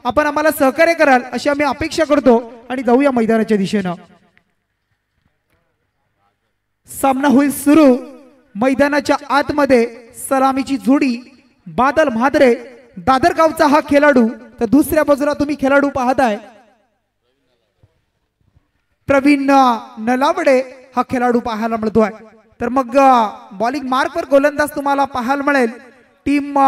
आपण आम्हाला सहकार्य कराल अशी आम्ही अपेक्षा करतो आणि जाऊया मैदानाच्या दिशेनं। सामना होईल सुरू। मैदानाच्या आतमध्ये सलामीची जोडी बादल म्हात्रे दादर गावचा हा खेळाडू, तर दुसऱ्या बाजूला तुम्ही खेळाडू पाहताय प्रवीण नलावडे हा खेळाडू पाहायला मिळतोय। तर मग बॉलिंग मार्कवर गोलंदाज तुम्हाला पाहायला मिळेल team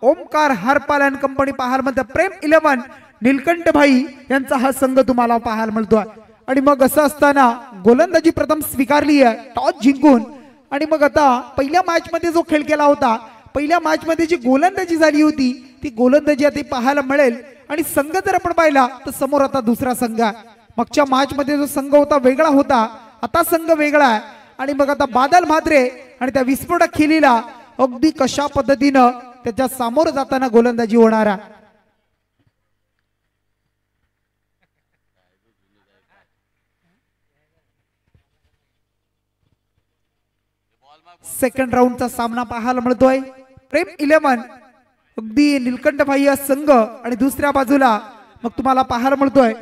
Omkar Harpal and company पाहायला मिळतं। प्रेम 11 नीलकंठ भाई यांचा हा संघ तुम्हाला पाहायला मिळतोय। आणि मग असं असताना गोलंदाजी प्रथम स्वीकारली आहे टॉस जिंकून। आणि मग आता पहिल्या मॅच मध्ये जो खेळ केला होता, पहिल्या मॅच मध्ये जी गोलंदाजी झाली होती ती गोलंदाजी आता पाहायला मिळेल। आणि संघ जर आपण पाहिला तर समोर आता दुसरा संघ आहे। मागच्या मॅच मध्ये जो संघ होता वेगळा होता, आता संघ वेगळा आहे। आणि मग आता बादल म्हात्रे आणि त्या विस्फोटक खेळीला अगदी कशा पद्धतीनं त्याच्या सामोर जाताना गोलंदाजी होणार आहे। सेकंड राऊंडचा सामना पाहायला मिळतोय। प्रेम 11 अगदी नीलकंठ भाई या संघ आणि दुसऱ्या बाजूला मग तुम्हाला पाहायला मिळतोय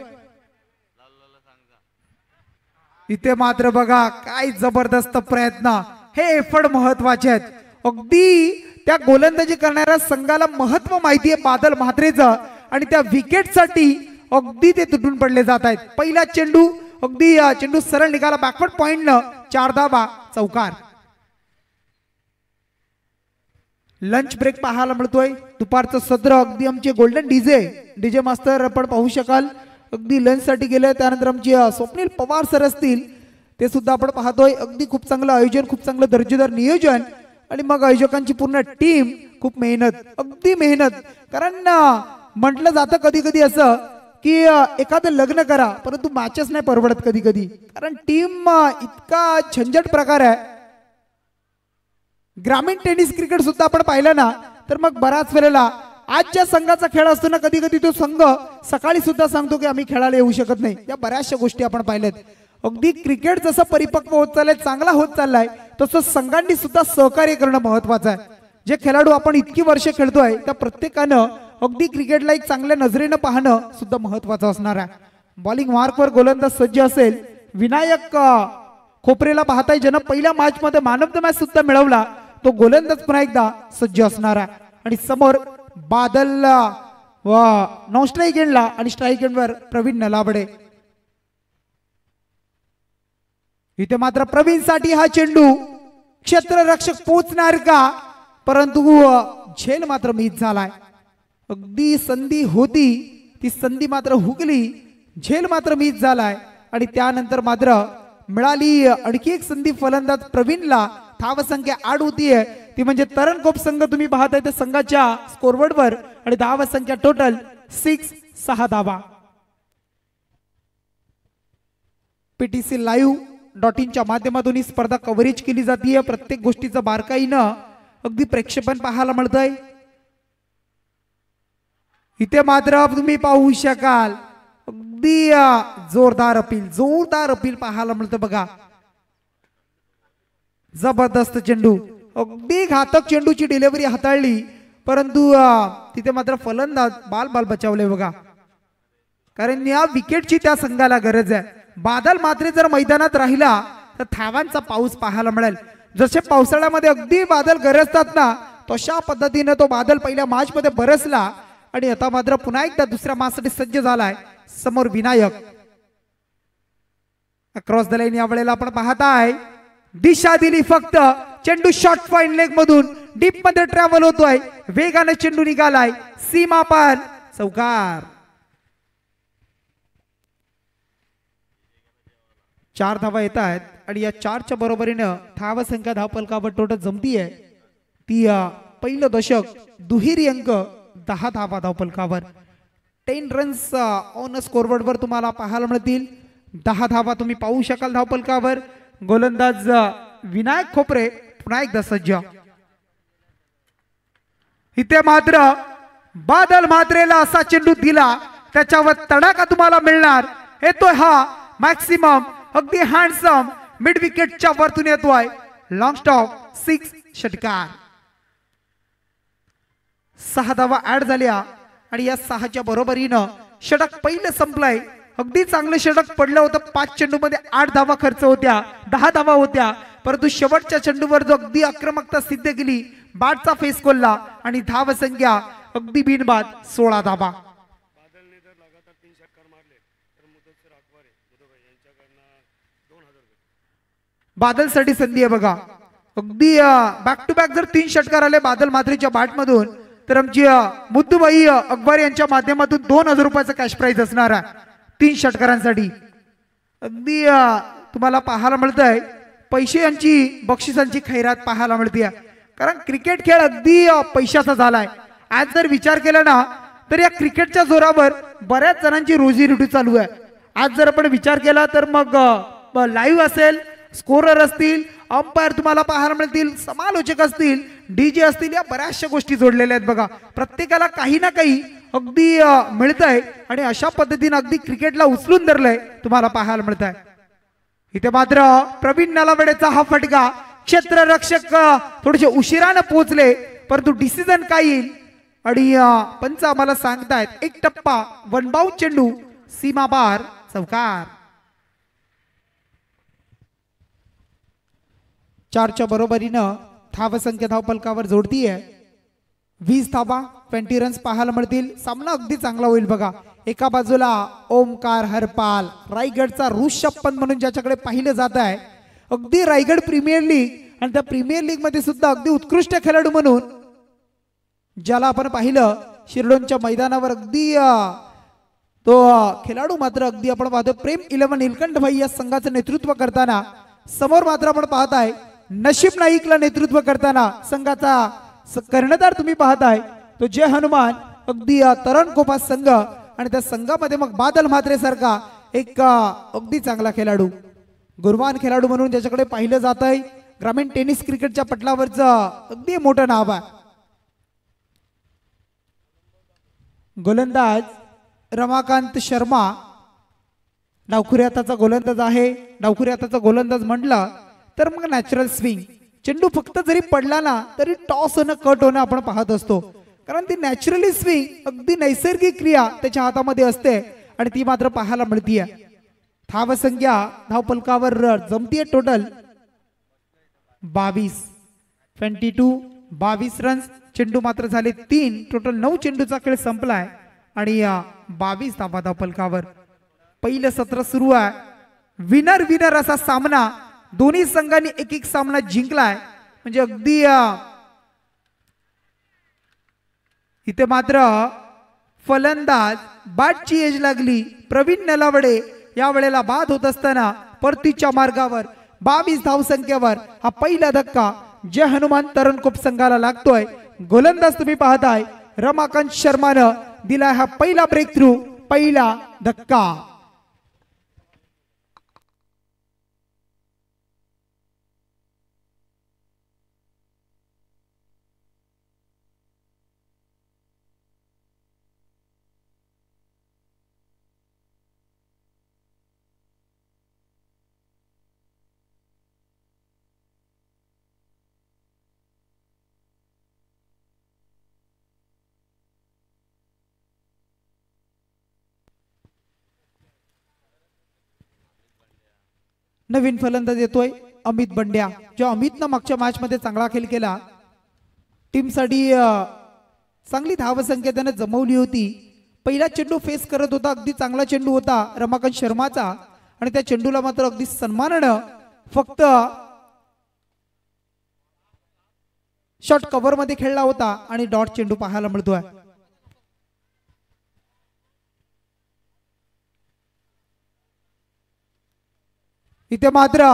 इथे मात्र बघा काय जबरदस्त प्रयत्न, हे एफर्ट महत्वाचे आहेत। अगदी त्या गोलंदाजी करणाऱ्या संघाला महत्व माहिती आहे बादल म्हात्रेचं आणि त्या विकेटसाठी अगदी ते तुटून पडले जात आहेत। पहिला चेंडू अगदी चेंडू सरळ निघाला बॅकवर्ड पॉइंटनं, 4 धावा चौकार। लंच ब्रेक पाहायला मिळतोय। दुपारचं सत्र अगदी आमचे गोल्डन डीजे मास्टर आपण पाहू शकाल अगदी लंच साठी गेले। त्यानंतर आमचे स्वप्नील पवार सर असतील ते सुद्धा आपण पाहतोय। अगदी खूप चांगलं आयोजन, खूप चांगलं दर्जेदार नियोजन आणि मग आयोजकांची पूर्ण टीम, खूप मेहनत, अगदी मेहनत। कारण म्हटलं जातं कधी कधी असं की एखादं लग्न करा परंतु मॅचेस नाही परवडत कधी कधी, कारण टीम इतका झंझट प्रकार आहे। ग्रामीण टेनिस क्रिकेट सुद्धा आपण पाहिलं ना तर मग बराच वेळेला आजच्या संघाचा खेळ असतो ना, कधी कधी तो संघ सकाळी सुद्धा सांगतो की आम्ही खेळायला येऊ शकत नाही। या बऱ्याचशा गोष्टी आपण पाहिल्यात। अगदी क्रिकेट जसं परिपक्व होत चाललंय, चांगला होत चाललाय, तसं संघांनी सुद्धा सहकार्य करणं महत्वाचं आहे। जे खेळाडू आपण इतकी वर्ष खेळतोय त्या प्रत्येकानं अगदी क्रिकेटला एक चांगल्या नजरेनं पाहणं सुद्धा महत्वाचं असणार आहे। बॉलिंग मार्कवर गोलंदाज सज्ज असेल विनायक खोपरेला पाहताय, ज्यानं पहिल्या मॅच मध्ये मॅन ऑफ द मॅच सुद्धा मिळवला, तो गोलंदाज पुन्हा एकदा सज्ज असणार आहे। आणि समोर बादल नॉन स्ट्राईक एंडला आणि स्ट्राईक एंडवर प्रवीण नलावडे। इथे मात्र प्रवीण साठी हा चेंडू क्षेत्ररक्षक पोहोचणार का, परंतु झेल मात्र मिस झालाय। अगदी संधी होती ती संधी मात्र हुकली, झेल मात्र मिस झालाय। आणि त्यानंतर मात्र मिळाली आणखी एक संधी फलंदाज प्रवीणला। धाव संख्या 8 होतीये ती म्हणजे तरण कोप संघ तुम्ही पाहताय त्या संघाच्या स्कोरबोर्डवर आणि धाव संख्या टोटल 6 धावा। PTC-live.in च्या माध्यमातून ही स्पर्धा कव्हरेज केली जाते। प्रत्येक गोष्टीचं बारकाईनं अगदी प्रेक्षेपण पाहायला मिळतंय। इथे मात्र तुम्ही पाहू शकाल अगदी जोरदार अपील पाहायला मिळतं बघा। जबरदस्त चेंडू, अगदी घातक चेंडूची डिलिव्हरी हाताळली, परंतु तिथे मात्र फलंदाज बाल बचावले बघा। कारण या विकेटची त्या संघाला गरज आहे। बादल मात्र जर मैदानात राहिला तर धावांचा पाऊस पाहायला मिळेल। जसे पावसाळ्यामध्ये अगदी बादल गरजतात ना, तशा पद्धतीने तो बादल पहिल्या मॅच मध्ये बरसला आणि आता मात्र पुन्हा एकदा दुसऱ्या मॅच साठी सज्ज झालाय। समोर विनायक अक्रॉस द लाईन या वेळेला आपण पाहताय दिशा दिली फक्त, चेंडू शॉर्ट फाईन लेग मधून डीप मध्ये ट्रॅव्हल होतोय, वेगाने चेंडू निघालाय, सीमा पार चौकार। 4 धावा येत आहेत आणि या 4च्या बरोबरीनं धाव संख्या धावफलकावर टोटल जमतीये ती पहिलं दशक दुहेरी अंक 10 धावा धावफलकावर। 10 रन्स ऑन स्कोरबोर्ड वर तुम्हाला पाहायला मिळतील। 10 धावा तुम्ही पाहू शकाल धावफलकावर। गोलंदाज विनायक खोपरे पुन्हा एकदा सज्ज। इथे मात्र बादल म्हात्रेला असा चेंडू दिला त्याच्यावर तडाखा तुम्हाला मिळणार। येतोय हा मॅक्सिमम अगदी हँडसम मिड विकेटच्या वरतून येतोय, लॉंग स्टॉप 6 षटकार। 6 धावा ऍड झाल्या आणि या 6च्या बरोबरीनं षटक पहिलं संपलंय. अगदी चांगलं षटक पडलं होतं. 5 चेंडूमध्ये 8 धावा खर्च होत्या, 10 धावा होत्या, परंतु शेवटच्या चेंडूवर जो अगदी आक्रमकता सिद्ध केली, बाटचा फेस खोलला आणि धाव संख्या अगदी बिनबाद 16 धावा. बादलसाठी संधी आहे बघा. अगदी बॅक टू बॅक जर 3 षटकार आले बादल मात्रेच्या बॅट मधून तर आमची मुद्दूबाई अकबर यांच्या माध्यमातून 2000 रुपयाचं कॅश प्राइज असणार आहे 3 षटकारांसाठी. अगदी तुम्हाला पाहायला मिळतंय पैसे यांची बक्षिसांची खैरात पाहायला मिळते. कारण क्रिकेट खेळ अगदी पैशाचा झालाय. आज जर विचार केला ना तर या क्रिकेटच्या जोरावर बऱ्याच जणांची रोजीरोटी चालू आहे. आज जर आपण विचार केला तर मग लाईव्ह असेल, स्कोरर असतील, अंपायर तुम्हाला पाहायला मिळतील, समालोचक असतील, डीजे असतील, या बऱ्याचशा गोष्टी जोडलेल्या आहेत बघा. प्रत्येकाला काही ना काही अगदी मिळतंय आणि अशा पद्धतीने अगदी क्रिकेटला उचलून धरलंय तुम्हाला पाहायला मिळत आहे. इथे मात्र प्रवीण नलावडेचा हा फटका, क्षेत्ररक्षक थोडेसे उशिराने पोहोचले परंतु डिसिजन काय येईल आणि पंच आम्हाला सांगतायत 1 टप्पा, 1 बाउंड चेंडू, सीमा बार, चौकार. 4च्या बरोबरीनं धावसंख्या धावफलकावर जोडतीये. 20 धावा, 20 रन्स पाहायला मिळतील. सामना अगदी चांगला होईल बघा. एका बाजूला ओमकार हरपाल, रायगडचा ऋषभ पंत म्हणून ज्याच्याकडे पाहिलं जात आहे. अगदी रायगड प्रीमियर लीग आणि त्या प्रीमियर लीग मध्ये सुद्धा अगदी उत्कृष्ट खेळाडू म्हणून ज्याला आपण पाहिलं शिरडोनच्या मैदानावर अगदी तो खेळाडू मात्र अगदी आपण पाहतो प्रेम 11 नीलकंठ भाई या संघाचं नेतृत्व करताना. समोर मात्र आपण पाहताय नशीब नाईकला नेतृत्व करताना संघाचा कर्णधार तुम्ही पाहताय तो जय हनुमान. अगदी तरण कोपा संघ आणि त्या संघामध्ये मग बादल म्हात्रे सारखा एक अगदी चांगला खेळाडू, गुणवान खेळाडू म्हणून ज्याच्याकडे पाहिलं जात आहे. ग्रामीण टेनिस क्रिकेटच्या पटलावरचं अगदी मोठं नाव आहे. गोलंदाज रमाकांत शर्मा डावखुरी हाताचा गोलंदाज आहे. डावखुरी हाताचा गोलंदाज म्हटला तर मग नॅचरल स्विंग. चेंडू फक्त जरी पडला ना तरी टॉस होणं, कट होणं आपण पाहत असतो. कारण ती नॅचरली स्विंग अगदी नैसर्गिक क्रिया त्याच्या हातामध्ये असते आणि ती मात्र पाहायला मिळतीये. धावसंख्या धावफलकावर जमतीये टोटल 22 रन्स. चेंडू मात्र झाले 3. टोटल 9 चेंडूचा खेळ संपलाय आणि 22 धावा धावफलकावर. पहिलं सत्र सुरू आहे. विनर विनर असा सामना. दोन्ही संघांनी एक एक सामना जिंकलाय. म्हणजे अगदी इथे मात्र फलंदाज बॅटची एज लागली. प्रवीण नलावडे या वेळेला बाद होत असताना परतीच्या मार्गावर 22 धावसंख्येवर हा पहिला धक्का जय हनुमान तरणकोप संघाला लागतोय. गोलंदाज तुम्ही पाहताय रमाकांत शर्मानं दिला हा पहिला ब्रेक थ्रू, पहिला धक्का. नवीन फलंदाज येतोय अमित बंड्या. जो अमितनं मागच्या मॅच मध्ये चांगला खेळ केला, टीमसाठी चांगली धावसंख्या त्याने जमवली होती. पहिला चेंडू फेस करत होता, अगदी चांगला चेंडू होता रमाकांत शर्माचा आणि त्या चेंडूला मात्र अगदी सन्मानानं फक्त शॉट कव्हर मध्ये खेळला होता आणि डॉट चेंडू पाहायला मिळतोय. इथे मात्र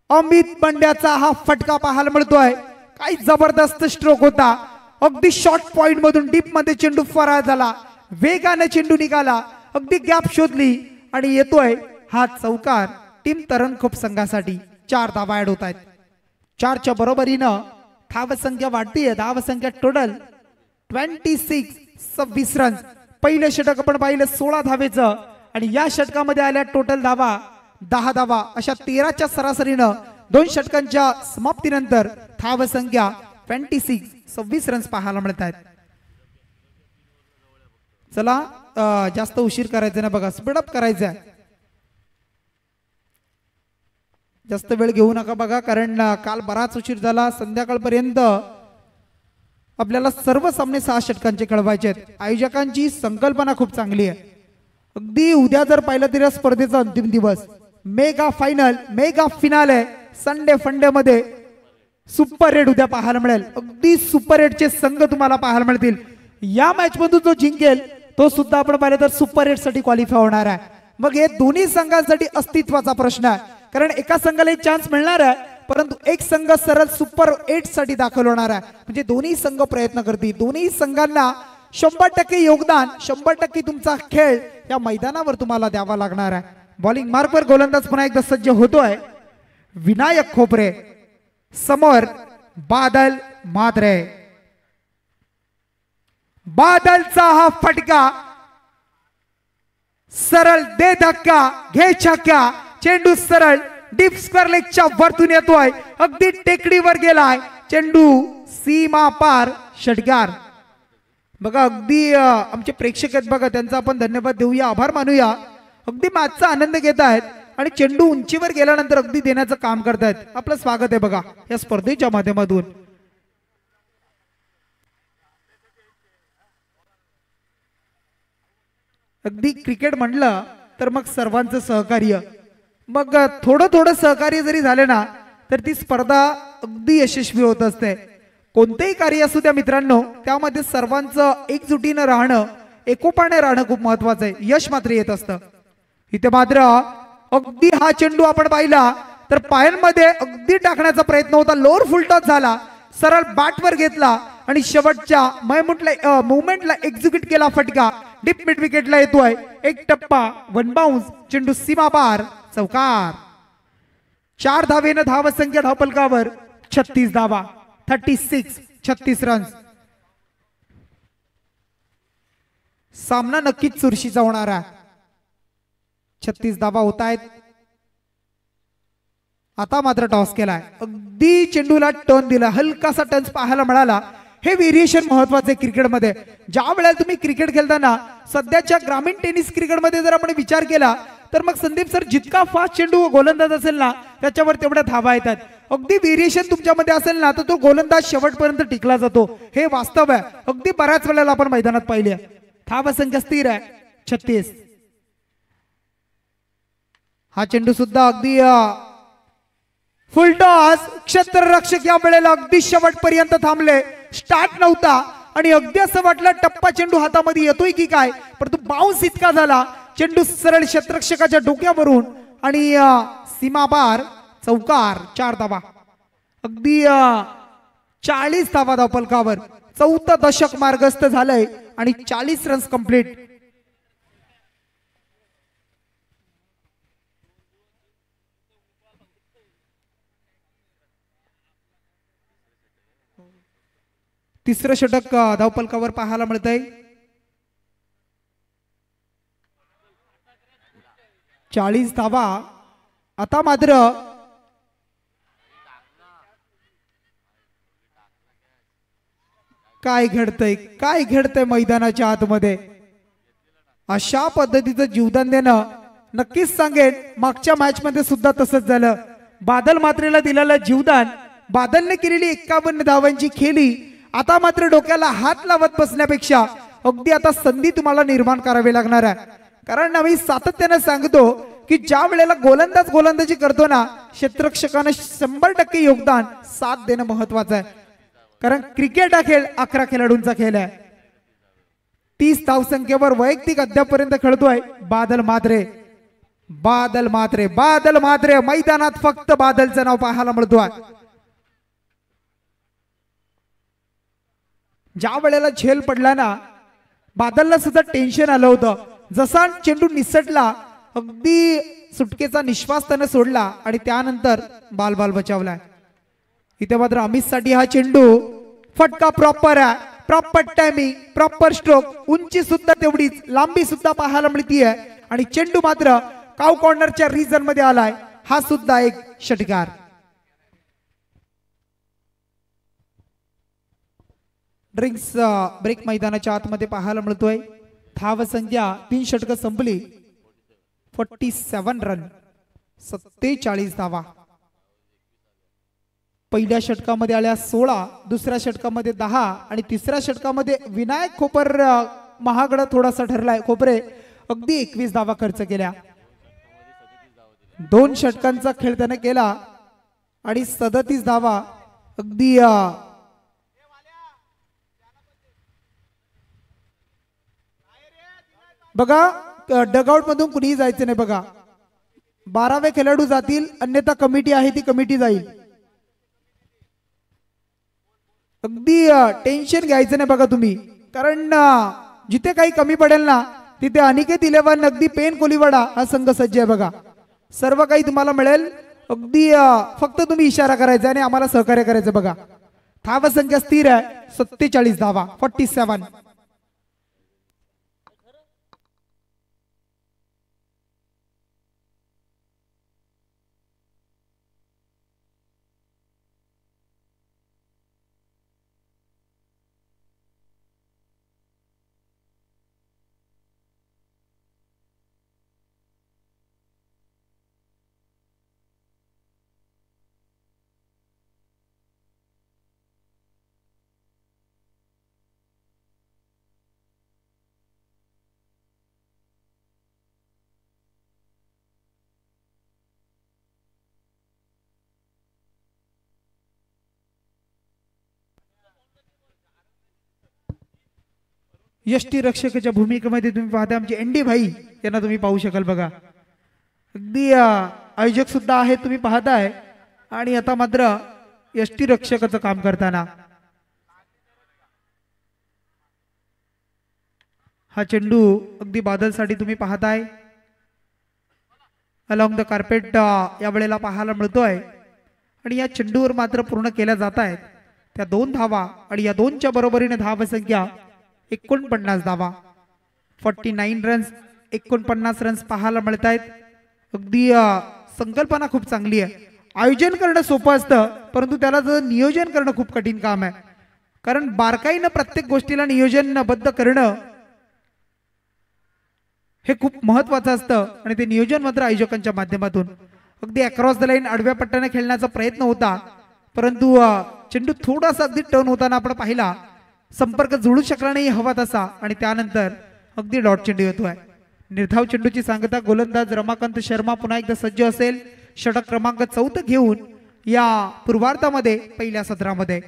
अमित बंड्याचा हा फटका पाहायला मिळतोय. काय जबरदस्त स्ट्रोक होता. अगदी शॉर्ट पॉइंट मधून डीप मध्ये चेंडू फरार झाला. वेगाने चेंडू निघाला, अगदी गॅप शोधली आणि येतोय हा चौकार टीम तरणखोप संघासाठी. 4 धावा ऍड होत आहेत. 4च्या बरोबरीनं धावसंख्या वाढतीये. धावसंख्या टोटल 26 रन्स. पहिलं षटक आपण पाहिलं 16 धावेचं आणि या षटकामध्ये आल्या टोटल धावा 10 धावा. अशा 13च्या सरासरीनं 2 षटकांच्या समाप्तीनंतर धावसंख्या 26 रन्स पाहायला मिळत आहेत. चला जास्त उशीर करायचा नाही बघा, स्पीडअप करायचं आहे. जास्त वेळ घेऊ नका बघा, कारण काल बराच उशीर झाला. संध्याकाळपर्यंत आपल्याला सर्व सामने 6 षटकांचे खेळवायचे आहेत. आयोजकांची संकल्पना खूप चांगली आहे. अगदी उद्या जर पाहिलं तरी या स्पर्धेचा अंतिम दिवस, mega final, mega finale, Sunday फंडे मध्ये सुपर रेड उद्या पाहायला मिळेल. अगदी सुपर रेडचे संघ तुम्हाला पाहायला मिळतील. या मॅच मधून जो जिंकेल तो सुद्धा आपण पाहिलं तर सुपर रेड साठी क्वालिफाय होणार आहे. मग हे दोन्ही संघांसाठी अस्तित्वाचा प्रश्न आहे, कारण एका संघाला एक चान्स मिळणार आहे, परंतु एक संघ सरळ सुपर 8 साठी दाखल होणार आहे. म्हणजे दोन्ही संघ प्रयत्न करतील. दोन्ही संघांना 100% योगदान, 100% तुमचा खेळ या मैदानावर तुम्हाला द्यावा लागणार आहे. बॉलिंग मार्कवर गोलंदाज पुन्हा एकदा सज्ज होतोय. विनायक खोपरे समोर बादल मात्रे. बादलचा हा फटका सरळ दे धक्का घे छक्का. चेंडू सरळ डीप स्क्वेअर लेगच्या वरतून येतोय, अगदी टेकडीवर गेलाय. चेंडू सीमा पार, षटकार. बघा अगदी आमचे प्रेक्षक आहेत बघा, त्यांचा आपण धन्यवाद देऊया, आभार मानूया. अगदी मॅचचा आनंद घेत आहेत आणि चेंडू उंचीवर गेल्यानंतर अगदी देण्याचं काम करतायत. आपलं स्वागत आहे बघा या स्पर्धेच्या माध्यमातून. अगदी क्रिकेट म्हणलं तर मग सर्वांचं सहकार्य, मग थोडं थोडं सहकार्य जरी झाले ना तर ती स्पर्धा अगदी यशस्वी होत असते. कोणतेही कार्य असू द्या मित्रांनो, त्यामध्ये सर्वांचं एकजुटीनं राहणं, एकोपाने राहणं खूप महत्वाचं आहे. यश मात्र येत असतं. इथे मात्र अगदी हा चेंडू आपण पाहिला तर पायांमध्ये अगदी टाकण्याचा प्रयत्न होता, लोअर फुल टॉस झाला, सरळ बॅटवर घेतला आणि शेवटच्या मुवमेंटला एक्झिक्यूट केला. फटका डीप मिड विकेटला येतोय. एक टप्पा, 1 बाउन्स, चेंडू सीमा पार, चौकार. 4 धावेनं धावसंख्या धावपलकावर 36 धावा, 36 रन्स. सामना नक्कीच चुरशीचा होणार आहे. 36 धावा होत आहेत. आता मात्र टॉस केलाय, अगदी चेंडूला टर्न दिला, हलकासा टर्न पाहायला मिळाला. हे व्हेरिएशन महत्वाचे क्रिकेटमध्ये. ज्या वेळेला तुम्ही क्रिकेट खेळताना सध्याच्या ग्रामीण टेनिस क्रिकेटमध्ये जर आपण विचार केला तर मग संदीप सर जितका फास्ट चेंडू गोलंदाज असेल ना त्याच्यावर तेवढ्या धावा येतात. अगदी व्हेरिएशन तुमच्यामध्ये असेल ना तर तो गोलंदाज शेवटपर्यंत टिकला जातो. हे वास्तव आहे. अगदी बऱ्याच वेळेला आपण मैदानात पाहिले. धावसंख्या स्थिर आहे 36. हा चेंडू सुद्धा अगदी फुल टॉस. क्षेत्ररक्षक या वेळेला अगदी शेवटपर्यंत थांबले. स्टार्ट नव्हता आणि अगदी असं वाटलं टप्पा चेंडू हातामध्ये येतोय की काय, परंतु बाउन्स इतका झाला, चेंडू सरळ क्षेत्ररक्षकाच्या डोक्यावरून आणि सीमापार, चौकार. 4 धावा, अगदी 40 धावा धावपलकावर. 4थं दशक मार्गस्थ झालंय आणि 40 रन्स कंप्लीट. तिसरं षटक धावपलकावर पाहायला मिळतंय. 40 धावा. आता मात्र काय घडतंय मैदानाच्या आतमध्ये. अशा पद्धतीचं जीवदान देणं नक्कीच सांगेन मागच्या मॅच मध्ये सुद्धा तसंच झालं. बादल मात्रेला दिलेलं जीवदान, बादलने केलेली 51 धावांची खेळी, आता मात्र डोक्याला हात लावत बसण्यापेक्षा अगदी आता संधी तुम्हाला निर्माण करावी लागणार आहे. कारण आम्ही सातत्याने सांगतो की ज्या वेळेला गोलंदाजी करतो ना, क्षेत्ररक्षकाने 100% योगदान, साथ देणं महत्वाचं आहे. कारण क्रिकेट हा खेळ 11 खेळाडूंचा खेळ आहे. 30 धावसंख्येवर वैयक्तिक अद्यापर्यंत खेळतोय बादल मात्रे. मैदानात फक्त बादलचं नाव पाहायला मिळतोय. ज्या वेळेला झेल पडला ना, बादलला सुद्धा टेन्शन आलं होतं. जसा चेंडू निसटला, अगदी सुटकेचा निश्वास त्याने सोडला आणि त्यानंतर बाल बचावलाय. इथे मात्र अमित साठी हा चेंडू, फटका प्रॉपर आहे, प्रॉपर टायमिंग, प्रॉपर स्ट्रोक, उंची सुद्धा तेवढीच, लांबी सुद्धा पाहायला मिळतीये आणि चेंडू मात्र काव कॉर्नरच्या रिजन मध्ये आलाय. हा सुद्धा एक षटकार. ड्रिंक्स ब्रेक मैदानाच्या आतमध्ये पाहायला मिळतोय. धाव संख्या 3 षटक संपली. 47 रन, 47 धावा. पहिल्या षटकामध्ये आल्या 16, दुसऱ्या षटकामध्ये 10 आणि तिसऱ्या षटकामध्ये विनायक खोपर महागडा थोडासा ठरलाय. खोपरे अगदी 21 धावा खर्च केल्या. 2 षटकांचा खेळ त्याने केला आणि 37 धावा. अगदी बघा, डगआउट मधून कुणीही जायचं नाही बघा. 12वे खेळाडू जातील, अन्यथा कमिटी आहे ती कमिटी जाईल. अगदी टेन्शन घ्यायचं नाही बघा तुम्ही, कारण जिथे काही कमी पडेल ना तिथे अनिकेत 11 अगदी पेन कोलीवाडा हा संघ सज्ज आहे बघा. सर्व काही तुम्हाला मिळेल. अगदी फक्त तुम्ही इशारा करायचा आणि आम्हाला सहकार्य करायचं बघा. धाव संख्या स्थिर आहे 47 धावा. 47. यष्टी रक्षकाच्या भूमिकेमध्ये तुम्ही पाहता आमचे एनडी भाई यांना तुम्ही पाहू शकाल बघा. अगदी आयोजक सुद्धा आहे तुम्ही पाहताय. आणि आता मात्र यष्टी रक्षकाचं काम करताना हा चेंडू अगदी बादलसाठी तुम्ही पाहताय. अलॉंग द कार्पेट या वेळेला पाहायला मिळतोय. आणि या चेंडूवर मात्र पूर्ण केल्या जात आहेत त्या 2 धावा. आणि या 2च्या बरोबरीने धाव संख्या 49 धावा. 49 रन्स, 49 रन्स पाहायला मिळत आहेत. अगदी संकल्पना खूप चांगली आहे. आयोजन करणं सोपं असतं, परंतु त्याला नियोजन करणं खूप कठीण काम आहे. कारण बारकाईनं प्रत्येक गोष्टीला नियोजनबद्ध करणं हे खूप महत्वाचं असतं. आणि ते नियोजन मात्र आयोजकांच्या माध्यमातून अगदी अक्रॉस द लाईन आडव्या पट्ट्याने खेळण्याचा प्रयत्न होता, परंतु चेंडू थोडासा अगदी टर्न होताना आपण पाहिला, संपर्क जुळू शकला नाही हवा तसा. आणि त्यानंतर अगदी डॉट चेंडू येतोय. निर्धाव चेंडूची सांगता गोलंदाज रमाकांत शर्मा पुन्हा एकदा सज्ज असेल षटक क्रमांक 4 घेऊन या पूर्वार्धामध्ये पहिल्या सत्रामध्ये.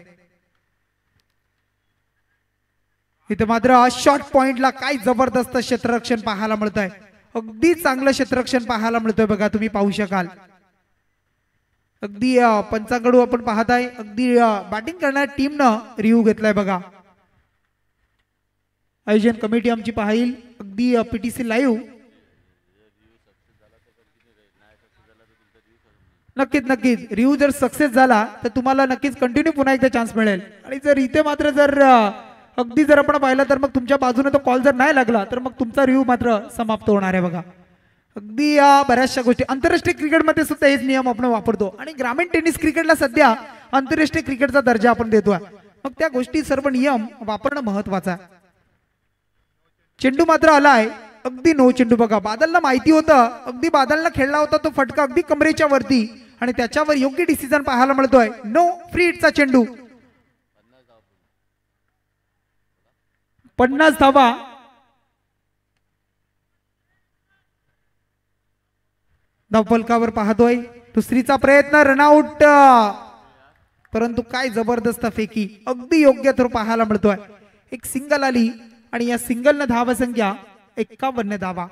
इथे मात्र शॉर्ट पॉइंटला काय जबरदस्त क्षेत्ररक्षण पाहायला मिळतंय. अगदी चांगलं क्षेत्ररक्षण पाहायला मिळतोय बघा, तुम्ही पाहू शकाल. अगदी पंचांकडू आपण पाहताय. अगदी बॅटिंग करणाऱ्या टीमनं रिव्ह्यू घेतलाय बघा. आयोजन कमिटी आमची पाहिल अगदी पीटीसी लाईव्ह. नक्कीच नक्कीच रिव्ह्यू जर सक्सेस झाला तर तुम्हाला नक्कीच कंटिन्यू पुन्हा एकदा चान्स मिळेल. आणि जर इथे मात्र जर अगदी जर आपण पाहिलं तर मग तुमच्या बाजूने तो कॉल जर नाही लागला तर मग तुमचा रिव्ह्यू मात्र समाप्त होणार आहे बघा. अगदी बऱ्याचशा गोष्टी आंतरराष्ट्रीय क्रिकेटमध्ये सुद्धा हेच नियम आपण वापरतो. आणि ग्रामीण टेनिस क्रिकेटला सध्या आंतरराष्ट्रीय क्रिकेटचा दर्जा आपण देतोय. मग त्या गोष्टी सर्व नियम वापरणं महत्वाचं आहे. चेंडू मात्र आलाय अगदी नो चेंडू बघा. बादलला माहिती होतं, अगदी बादलला खेळला होता तो फटका अगदी कमरेच्या वरती आणि त्याच्यावर योग्य डिसिजन पाहायला मिळतोय. नो, फ्री हिटचा चेंडू. 50 धावा. धावफलकावर पाहतोय दुसरीचा प्रयत्न, रनआउट. परंतु काय जबरदस्त फेकी, अगदी योग्य थ्रो पाहायला मिळतोय. एक सिंगल आली आणि या सिंगलनं धाव संख्या 51 धावा.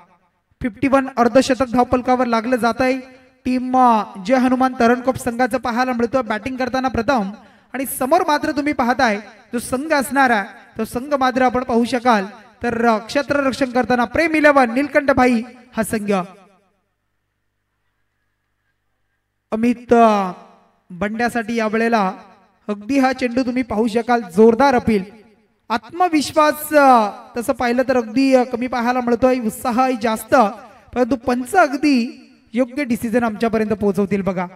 51 अर्धशतक धावफलकावर लागलं जात आहे. टीम जय हनुमान तरणकोप संघाचं पाहायला मिळतोय बॅटिंग करताना प्रथम. आणि समोर मात्र तुम्ही पाहताय जो संघ असणार आहे तो संघ मात्र आपण पाहू शकाल तर क्षेत्ररक्षण करताना प्रेम 11 नीलकंठ भाई हा संघ. अमित बंड्यासाठी या वेळेला अगदी हा चेंडू तुम्ही पाहू शकाल जोरदार अपील. आत्मविश्वास तसं पाहिलं तर अगदी कमी पाहायला मिळतोय, उत्साह जास्त, परंतु पंच अगदी योग्य डिसिजन आमच्यापर्यंत पोहोचवतील बघा.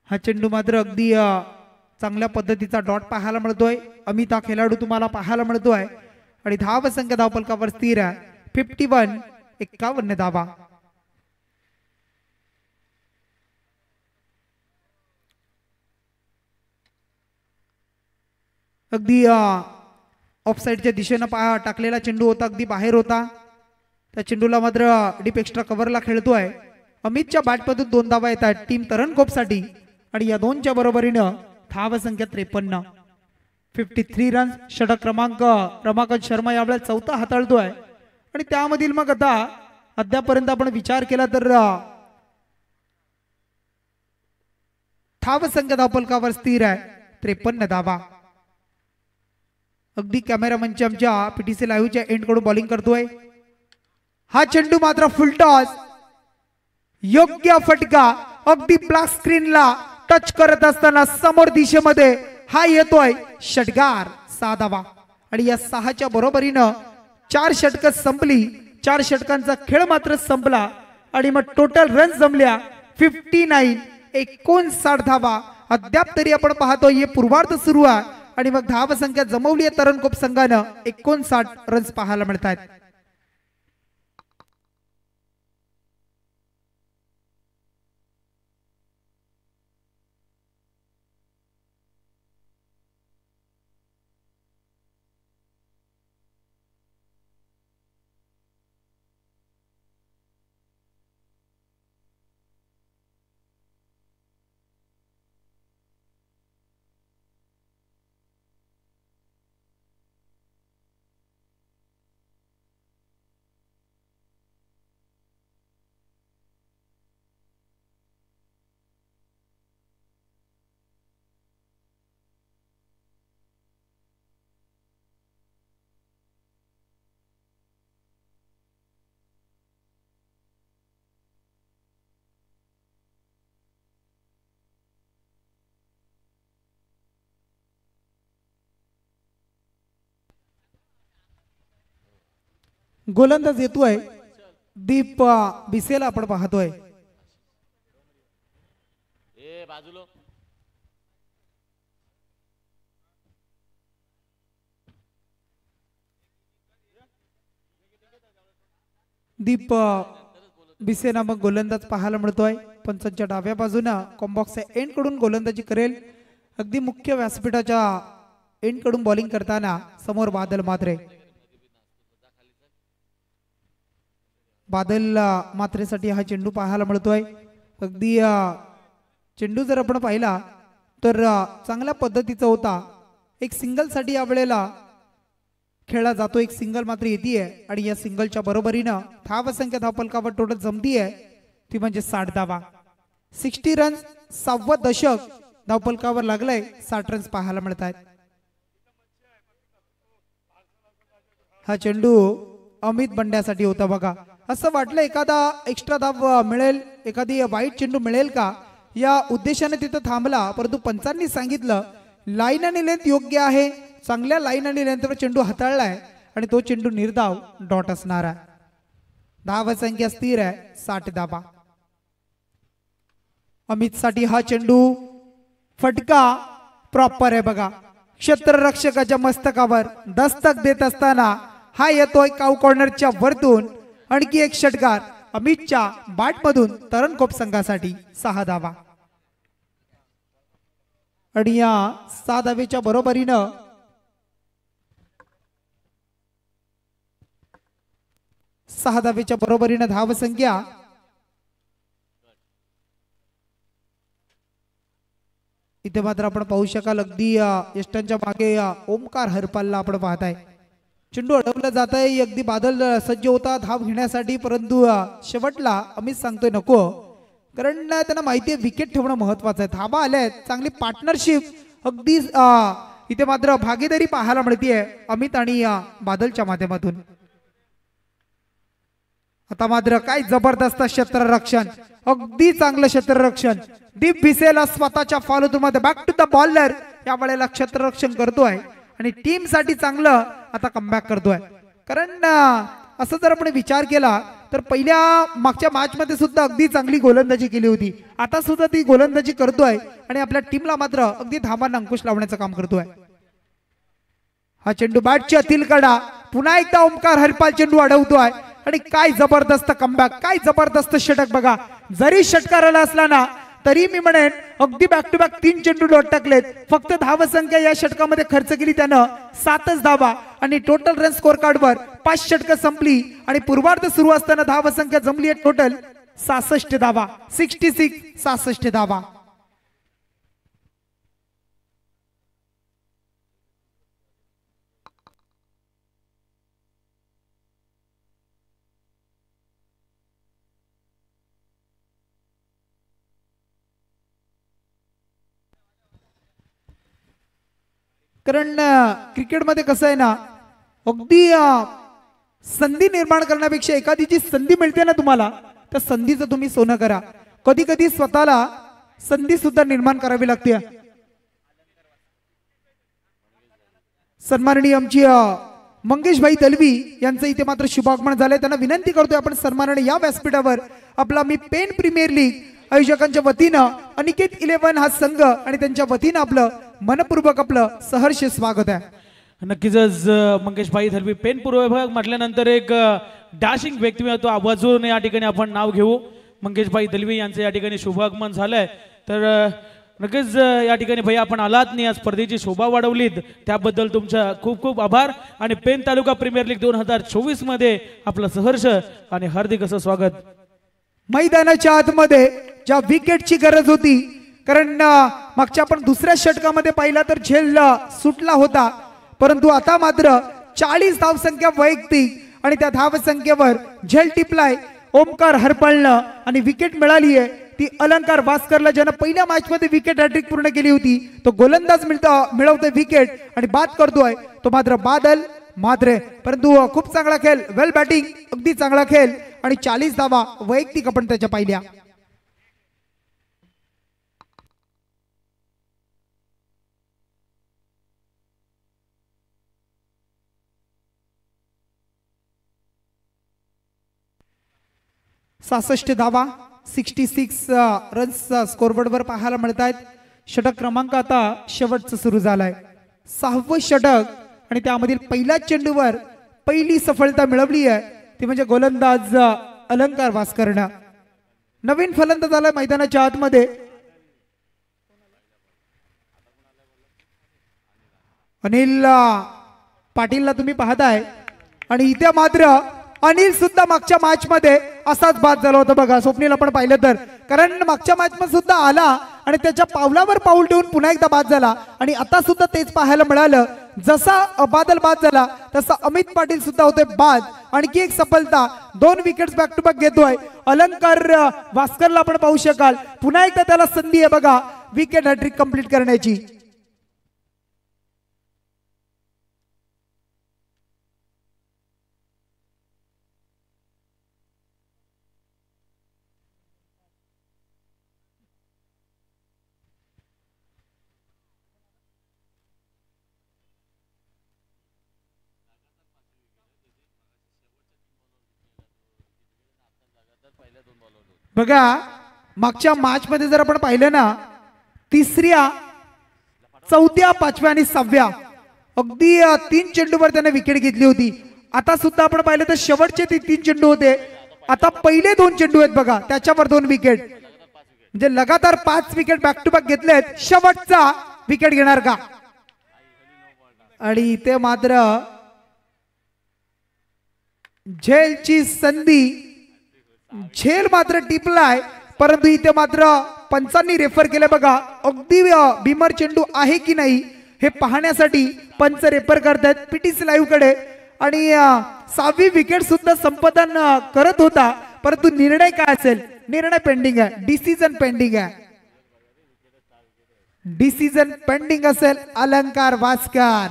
हा चेंडू मात्र अगदी चांगल्या पद्धतीचा डॉट पाहायला मिळतोय. अमित हा खेळाडू तुम्हाला पाहायला मिळतोय आणि धावसंख्या धावफलकावर स्थिर आहे 51. 51 धावा. अगदी ऑफसाईडच्या दिशेनं टाकलेला चेंडू होता, अगदी बाहेर होता. त्या चेंडूला मात्र डीप एक्स्ट्रा कव्हरला खेळतोय. अमितच्या बॅटमधून 2 धावा येत आहेत टीम तरणकोपसाठी आणि या 2च्या बरोबरीनं धावसंख्या 53. 53 रन्स. षटक क्रमांक रमाकांत शर्मा यावेळेस चौथा हाताळतोय आणि त्यामधील मग आता अद्यापर्यंत आपण विचार केला तर धावसंख्या धावफलकावर स्थिर आहे 53 धावा. अगदी कॅमेरामनच्या आमच्या पीटीसी लाईव्हच्या एंड कडून बॉलिंग करतोय. हा चेंडू मात्र फुल टॉस. योग्य फटका अगदी ब्लॅक स्क्रीनला टच करत असताना समोर दिशेमध्ये हा येतोय षटकार. 6 धावा आणि या 6च्या बरोबरीनं 4 षटकं संपली. 4 षटकांचा खेळ मात्र संपला आणि मग टोटल रन जमल्या 59. 59 धावा. अद्याप तरी आपण पाहतोय हे पूर्वार्ध सुरू आहे आणि मग धावसंख्या जमवली आहे तरणकोप संघानं 59 रन्स पाहायला मिळतात. गोलंदाज येतोय दीप बिसेला आपण पाहतोय. दीप बिसे नामक गोलंदाज पाहायला मिळतोय. पंचांच्या डाव्या बाजूला कॉम्बॉक्सच्या एंड कडून गोलंदाजी करेल. अगदी मुख्य व्यासपीठाच्या एंड कडून बॉलिंग करताना समोर बादल मात्रे. बादल मात्रेसाठी हा चेंडू पाहायला मिळतोय. अगदी चेंडू जर आपण पाहिला तर चांगल्या पद्धतीचा होता. एक सिंगल साठी यावेळेला खेळला जातो. एक सिंगल मात्र येते आणि या सिंगलच्या बरोबरीनं धावसंख्या धावफलकावर टोटल जमतीये ती म्हणजे 60 धावा. 60 रन्स. 6वं दशक धावफलकावर लागलंय. 60 रन्स पाहायला मिळतात. हा चेंडू अमित बंड्यासाठी होता बघा. असं वाटलं एखादा एक्स्ट्रा धाव मिळेल, एखादी वाईट चेंडू मिळेल का या उद्देशाने तिथं थांबला, परंतु पंचांनी सांगितलं लाईन आणि लेंथ योग्य आहे. चांगल्या लाईन आणि लेंथवर चेंडू हाताळलाय आणि तो चेंडू निर्धाव डॉट असणार आहे. धावसंख्या स्थिर आहे 60 धावा. अमित साठी हा चेंडू फटका प्रॉपर आहे बघा. क्षेत्ररक्षकाच्या मस्तकावर दस्तक देत असताना हा येतोय काऊ कॉर्नरच्या वरतून. आणखी एक षटकार अमितच्या बॅटमधून तरणकोप संघासाठी 6 धावा. आणि या 6 धावेच्या बरोबरीनं धावसंख्या इथे मात्र आपण पाहू शकाल अगदी यष्टांच्या मागे ओमकार हरपालला आपण पाहताय. चेंडू अडवला जात आहे. अगदी बादल सज्ज होता धाव घेण्यासाठी, परंतु शेवटला अमित सांगतोय नको, कारण त्यांना माहिती आहे विकेट ठेवणं महत्वाचं आहे. धाबा आल्यात, चांगली पार्टनरशिप अगदी इथे मात्र भागीदारी पाहायला मिळतीये अमित आणि बादलच्या माध्यमातून. आता मात्र काय जबरदस्त क्षेत्ररक्षण, अगदी चांगलं क्षेत्ररक्षण. दीप भिसेला स्वतःच्या फॉलोथ्रू मध्ये बॅक टू द बॉलर या वेळेला क्षेत्ररक्षण करतोय आणि टीम साठी चांगलं आता कमबॅक करतोय. कारण असं जर आपण विचार केला तर पहिल्या मागच्या मॅच मध्ये सुद्धा अगदी चांगली गोलंदाजी केली होती आता सुद्धा ती गोलंदाजी करतोय आणि आपल्या टीमला मात्र अगदी धावांना अंकुश लावण्याचं काम करतोय. हा चेंडू बॅटच्या अतिल कडा, पुन्हा एकदा ओमकार हरपाल चेंडू अडवतोय आणि काय जबरदस्त कमबॅक, काय जबरदस्त षटक बघा. जरी षटकाराला असला ना तरी मी म्हणेन अगदी बॅक टू बॅक 3 चेंडू डॉट टाकलेत. फक्त धावसंख्या या षटकामध्ये खर्च केली त्यानं 7च धावा आणि टोटल रन स्कोर कार्डवर 5 षटकं संपली आणि पूर्वार्ध सुरू असताना धावसंख्या जमली आहे टोटल 66 धावा. 66 धावा. कारण क्रिकेटमध्ये कसं आहे ना, अगदी संधी निर्माण करण्यापेक्षा एखादी जी संधी मिळते ना तुम्हाला, त्या संधीचं तुम्ही सोनं करा. कधी कधी स्वतःला संधी सुद्धा निर्माण करावी लागते. सन्माननीय आमची मंगेश भाई तलवी यांचं इथे मात्र शुभागमन झालंय. त्यांना विनंती करतोय आपण सन्मानाने या व्यासपीठावर आपला मी पेन प्रीमियर लीग आयोजकांच्या वतीनं अनिकेत 11 हा संघ आणि त्यांच्या वतीनं आपलं मनपूर्वक आपलं सहर्ष स्वागत आहे. नक्कीच मंगेश भाई तलवी पेन पूर्व विभाग म्हटल्यानंतर एक डॅशिंग व्यक्तिमत्व आवाजून या ठिकाणी आपण नाव घेऊ. मंगेश भाई तलवी यांचं या ठिकाणी शुभागमन झालंय. तर नक्कीच या ठिकाणी भैया आपण आलात नाही, या स्पर्धेची शोभा वाढवलीत, त्याबद्दल तुमचा खूप खूप आभार. आणि पेन तालुका प्रीमियर लीग 2024 मध्ये आपलं सहर्ष आणि हार्दिक असं स्वागत. मैदानाच्या आतमध्ये ज्या विकेटची गरज होती, कारण मागच्या आपण दुसऱ्या षटकामध्ये पाहिला तर झेल सुटला होता, परंतु आता मात्र 40 धावसंख्या वैयक्तिक आणि त्या धावसंख्येवर झेल टिपलाय ओमकार हरपळनं आणि विकेट मिळाली आहे ती अलंकार भास्करला, ज्यानं पहिल्या मॅच मध्ये विकेट हॅट्रिक पूर्ण केली होती. तो गोलंदाज मिळवतोय विकेट आणि बाद करतोय तो मात्र बादल मात्रे. परंतु खूप चांगला खेळ, वेल बॅटिंग, अगदी चांगला खेळ आणि 40 धावा वैयक्तिक आपण त्याच्या पाहिल्या. सहासष्ट धावा, 66 रन्स स्कोरबोर्डवर पाहायला मिळत आहेत. षटक क्रमांक आता शेवटचं सुरू झालाय, 6वं षटक आणि त्यामधील पहिल्या चेंडूवर पहिली सफलता मिळवली आहे ती म्हणजे गोलंदाज अलंकार भास्करनं. नवीन फलंदाज आलाय मैदानाच्या आतमध्ये. अनिल पाटीलला तुम्ही पाहताय आणि इथे मात्र अनिल सुद्धा मागच्या मॅच मध्ये असाच बाद झाला होता बघा. स्वप्नील आपण पाहिलं तर, कारण मागच्या मॅच मध्ये सुद्धा आला आणि त्याच्या पावलावर पाऊल ठेवून पुन्हा एकदा बाद झाला आणि आता सुद्धा तेच पाहायला मिळालं. जसा बादल बाद झाला तसा अमित पाटील सुद्धा होते बाद. आणखी एक सफलता, 2 विकेट्स बॅक टू बॅक घेतोय अलंकार भास्करला. आपण पाहू शकाल पुन्हा एकदा त्याला संधी आहे बघा विकेट हॅट्रिक कंप्लीट करण्याची. बघा मागच्या मॅच मध्ये जर आपण पाहिलं ना, 3ऱ्या 4थ्या 5व्या आणि 6व्या अगदी 3 चेंडूवर त्याने विकेट घेतली होती. आता सुद्धा आपण पाहिलं तर शेवटचे 3 चेंडू होते, आता पहिले 2 चेंडू आहेत बघा त्याच्यावर 2 विकेट, म्हणजे लगातार 5 विकेट बॅक टू बॅक घेतलेत. शेवटचा विकेट घेणार का? आणि इथे मात्र झेलची संधी, झेल मात्र टिपलाय, परंतु इथे मात्र पंचांनी रेफर केलं बघा. अगदी भीमर चेंडू आहे की नाही हे पाहण्यासाठी पंच रेफर करतात पीटीसी लाईव्ह कडे. आणि 6वी विकेट सुद्धा संपादन करत होता, परंतु निर्णय काय असेल? निर्णय पेंडिंग आहे, डिसिजन पेंडिंग आहे, डिसिजन पेंडिंग असेल. अलंकार भास्कर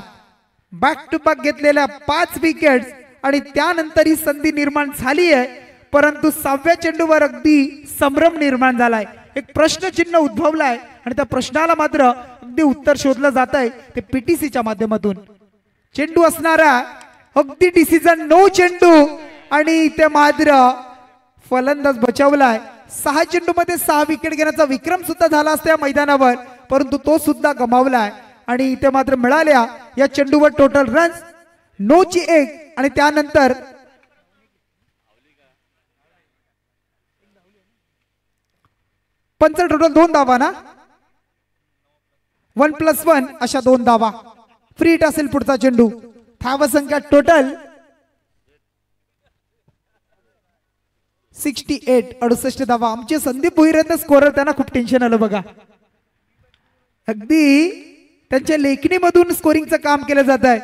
बॅक टू बॅक घेतलेल्या 5 विकेट आणि त्यानंतर ही संधी निर्माण झाली आहे, परंतु 6व्या चेंडूवर अगदी संभ्रम निर्माण झालाय, एक प्रश्नचिन्ह उद्भवलाय आणि त्या प्रश्नाला मात्र अगदी उत्तर शोधलं जात आहे ते पीटीसीच्या माध्यमातून. चेंडू असणारा अगदी डिसिजन नो चेंडू आणि इथे मात्र फलंदाज बचावलाय. 6 चेंडूमध्ये 6 विकेट घेण्याचा विक्रम सुद्धा झाला असता या मैदानावर, परंतु तो सुद्धा गमावलाय आणि इथे मात्र मिळाल्या या चेंडूवर टोटल रन्स 9 ची 1 आणि त्यानंतर पंच टोटल 2 धावा ना, 1+1 अशा 2 धावा. फ्री हिट असेल पुढचा चेंडू. धावा संख्या टोटल 68 धावा. आमचे संदीप भुईरेंद्र स्कोरर, त्यांना खूप टेन्शन आलं बघा. अगदी त्यांच्या लेखणीमधून स्कोरिंगचं काम केलं जात आहे,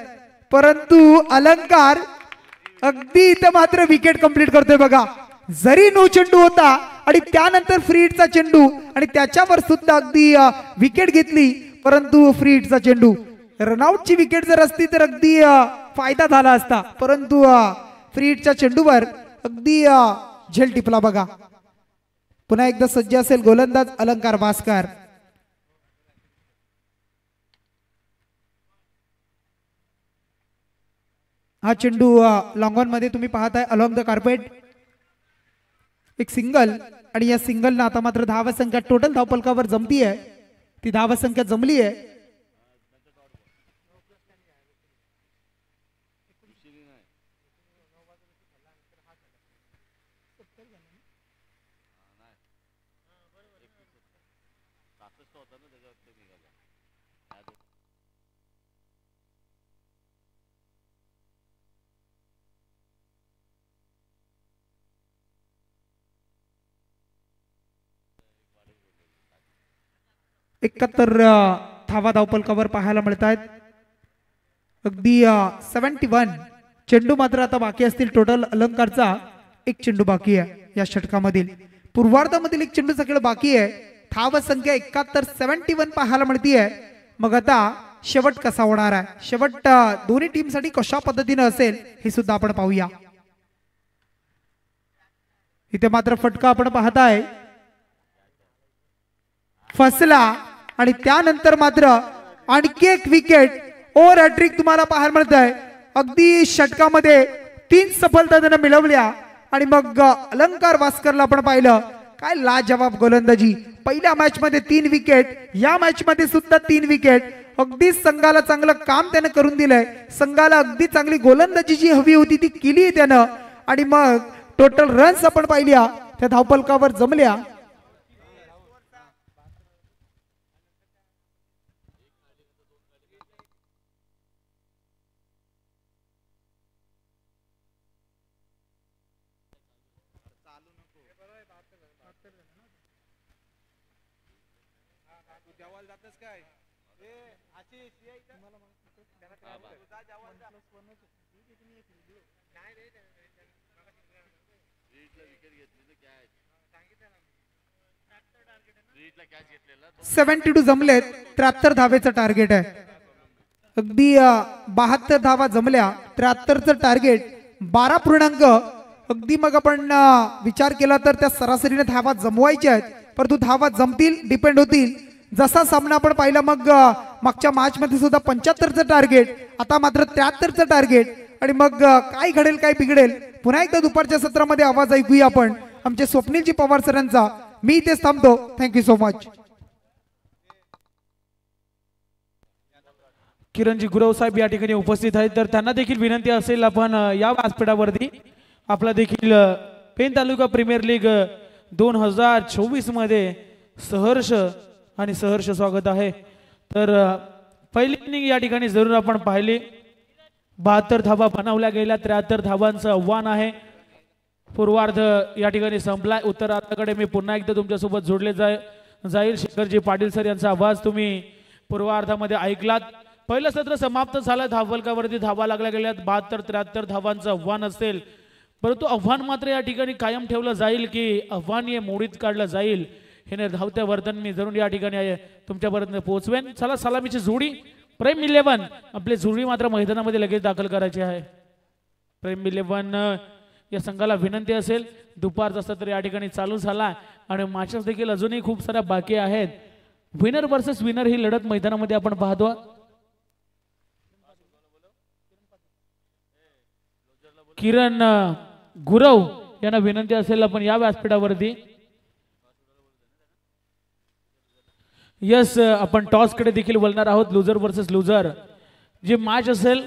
परंतु अलंकार अगदी इथं मात्र विकेट कंप्लीट करतोय बघा. जरी 9 चेंडू होता आणि त्यानंतर फ्री हिटचा चेंडू आणि त्याच्यावर सुद्धा अगदी विकेट घेतली, परंतु फ्री हिटचा चेंडू, रनआउटची विकेट जर असती तर अगदी फायदा झाला असता, परंतु फ्री हिटच्या चेंडूवर अगदी झेल टिपला बघा. पुन्हा एकदा सज्ज असेल गोलंदाज अलंकार भास्कर. हा चेंडू लॉंग ऑन मध्ये तुम्ही पाहताय अलॉंग द कार्पेट. एक सिंगल आणि या सिंगल आता मात्र धावा संख्या टोटल धावपलकावर जमती आहे, ती धावा संख्या जमली आहे. एकाहत्तर धावा धावपलकावर पाहायला मिळत आहेत. अगदी 71 चेंडू मात्र आता बाकी असतील. टोटल अलंकारचा 1 चेंडू बाकी आहे या षटकामधील. पूर्वार्धामधील 1 चेंडूचा खेळ बाकी आहे. धाव संख्या 71 71 पाहायला मिळतीये. मग आता शेवट कसा होणार आहे, शेवट दोन्ही टीम साठी कशा पद्धतीने असेल हे सुद्धा आपण पाहूया. इथे मात्र फटका आपण पाहताय फसला आणि त्यानंतर मात्र आणखी एक विकेट ओव्हर हॅट्रिक तुम्हाला पाहायला मिळत आहे. अगदी षटकामध्ये 3 सफलता त्यानं मिळवल्या आणि मग अलंकार भास्करला आपण पाहिलं काय लाजवाब गोलंदाजी. पहिल्या मॅच मध्ये 3 विकेट, या मॅच मध्ये सुद्धा 3 विकेट. अगदी संघाला चांगलं काम त्यानं करून दिलंय. संघाला अगदी चांगली गोलंदाजी जी हवी होती ती केली त्यानं आणि मग टोटल रन्स आपण पाहिल्या त्या धावपलकावर जमल्या. सेव्हन्टी 72 जमलेत. 73 धावेचं टार्गेट आहे. अगदी 72 धावा जमल्या. 73चं टार्गेट 12 पूर्णांक. अगदी मग आपण विचार केला तर त्या सरासरीने धावा जमवायच्या आहेत, परंतु धावा जमतील डिपेंड होतील. जसा सामना आपण पाहिला मग मागच्या मॅच मध्ये सुद्धा 75चं टार्गेट, आता मात्र 73चं टार्गेट. आणि मग काय घडेल काय बिघडेल पुन्हा एकदा दुपारच्या सत्रामध्ये आवाज ऐकूया आपण आमचे स्वप्नीलजी पवार सरांचा. मी इथेच थांबतो. Thank you so much. किरणजी गुरव साहेब या ठिकाणी उपस्थित आहेत, तर त्यांना देखील विनंती असेल आपण या व्यासपीठावरती आपला देखील पेन तालुका प्रीमियर लीग 2024 मध्ये सहर्ष स्वागत आहे. तर पहिली इनिंग या ठिकाणी जरूर आपण पाहिली. 72 धावा बनवल्या गेल्या. 73 धावांचं आव्हान आहे. पूर्वार्ध या ठिकाणी संपलाय. उत्तरार्धाकडे मी पुन्हा एकदा तुमच्यासोबत जोडले जाईल. शेखरजी पाटील सर यांचा आवाज तुम्ही पूर्वार्धामध्ये ऐकलात. पहिलं सत्र समाप्त झालं. धावफलकावरती धावा लागल्या गेल्यात. 72-73 धावांचं आव्हान असेल, परंतु आव्हान मात्र या ठिकाणी कायम ठेवलं जाईल की आव्हान हे मोडीत काढलं जाईल हे धावत्या वर्तन मी जरूर या ठिकाणी तुमच्यापर्यंत पोहोचवेन. चला सलामीची जोडी प्रेम 11 आपली जोडी मात्र मैदानामध्ये लगेच दाखल करायची आहे. प्रेम 11 या संघाला विनंती असेल दुपारचा सत्र या ठिकाणी चालू झाला आणि मॅचेस देखील अजूनही खूप साऱ्या बाकी आहेत. विनर वर्सेस विनर ही लढत मैदानामध्ये आपण पाहतो. किरण गुरव यांना विनंती असेल आपण या व्यासपीठावरती यस आपण टॉस कडे देखील बोलणार आहोत. लुजर वर्सेस लुजर जे मॅच असेल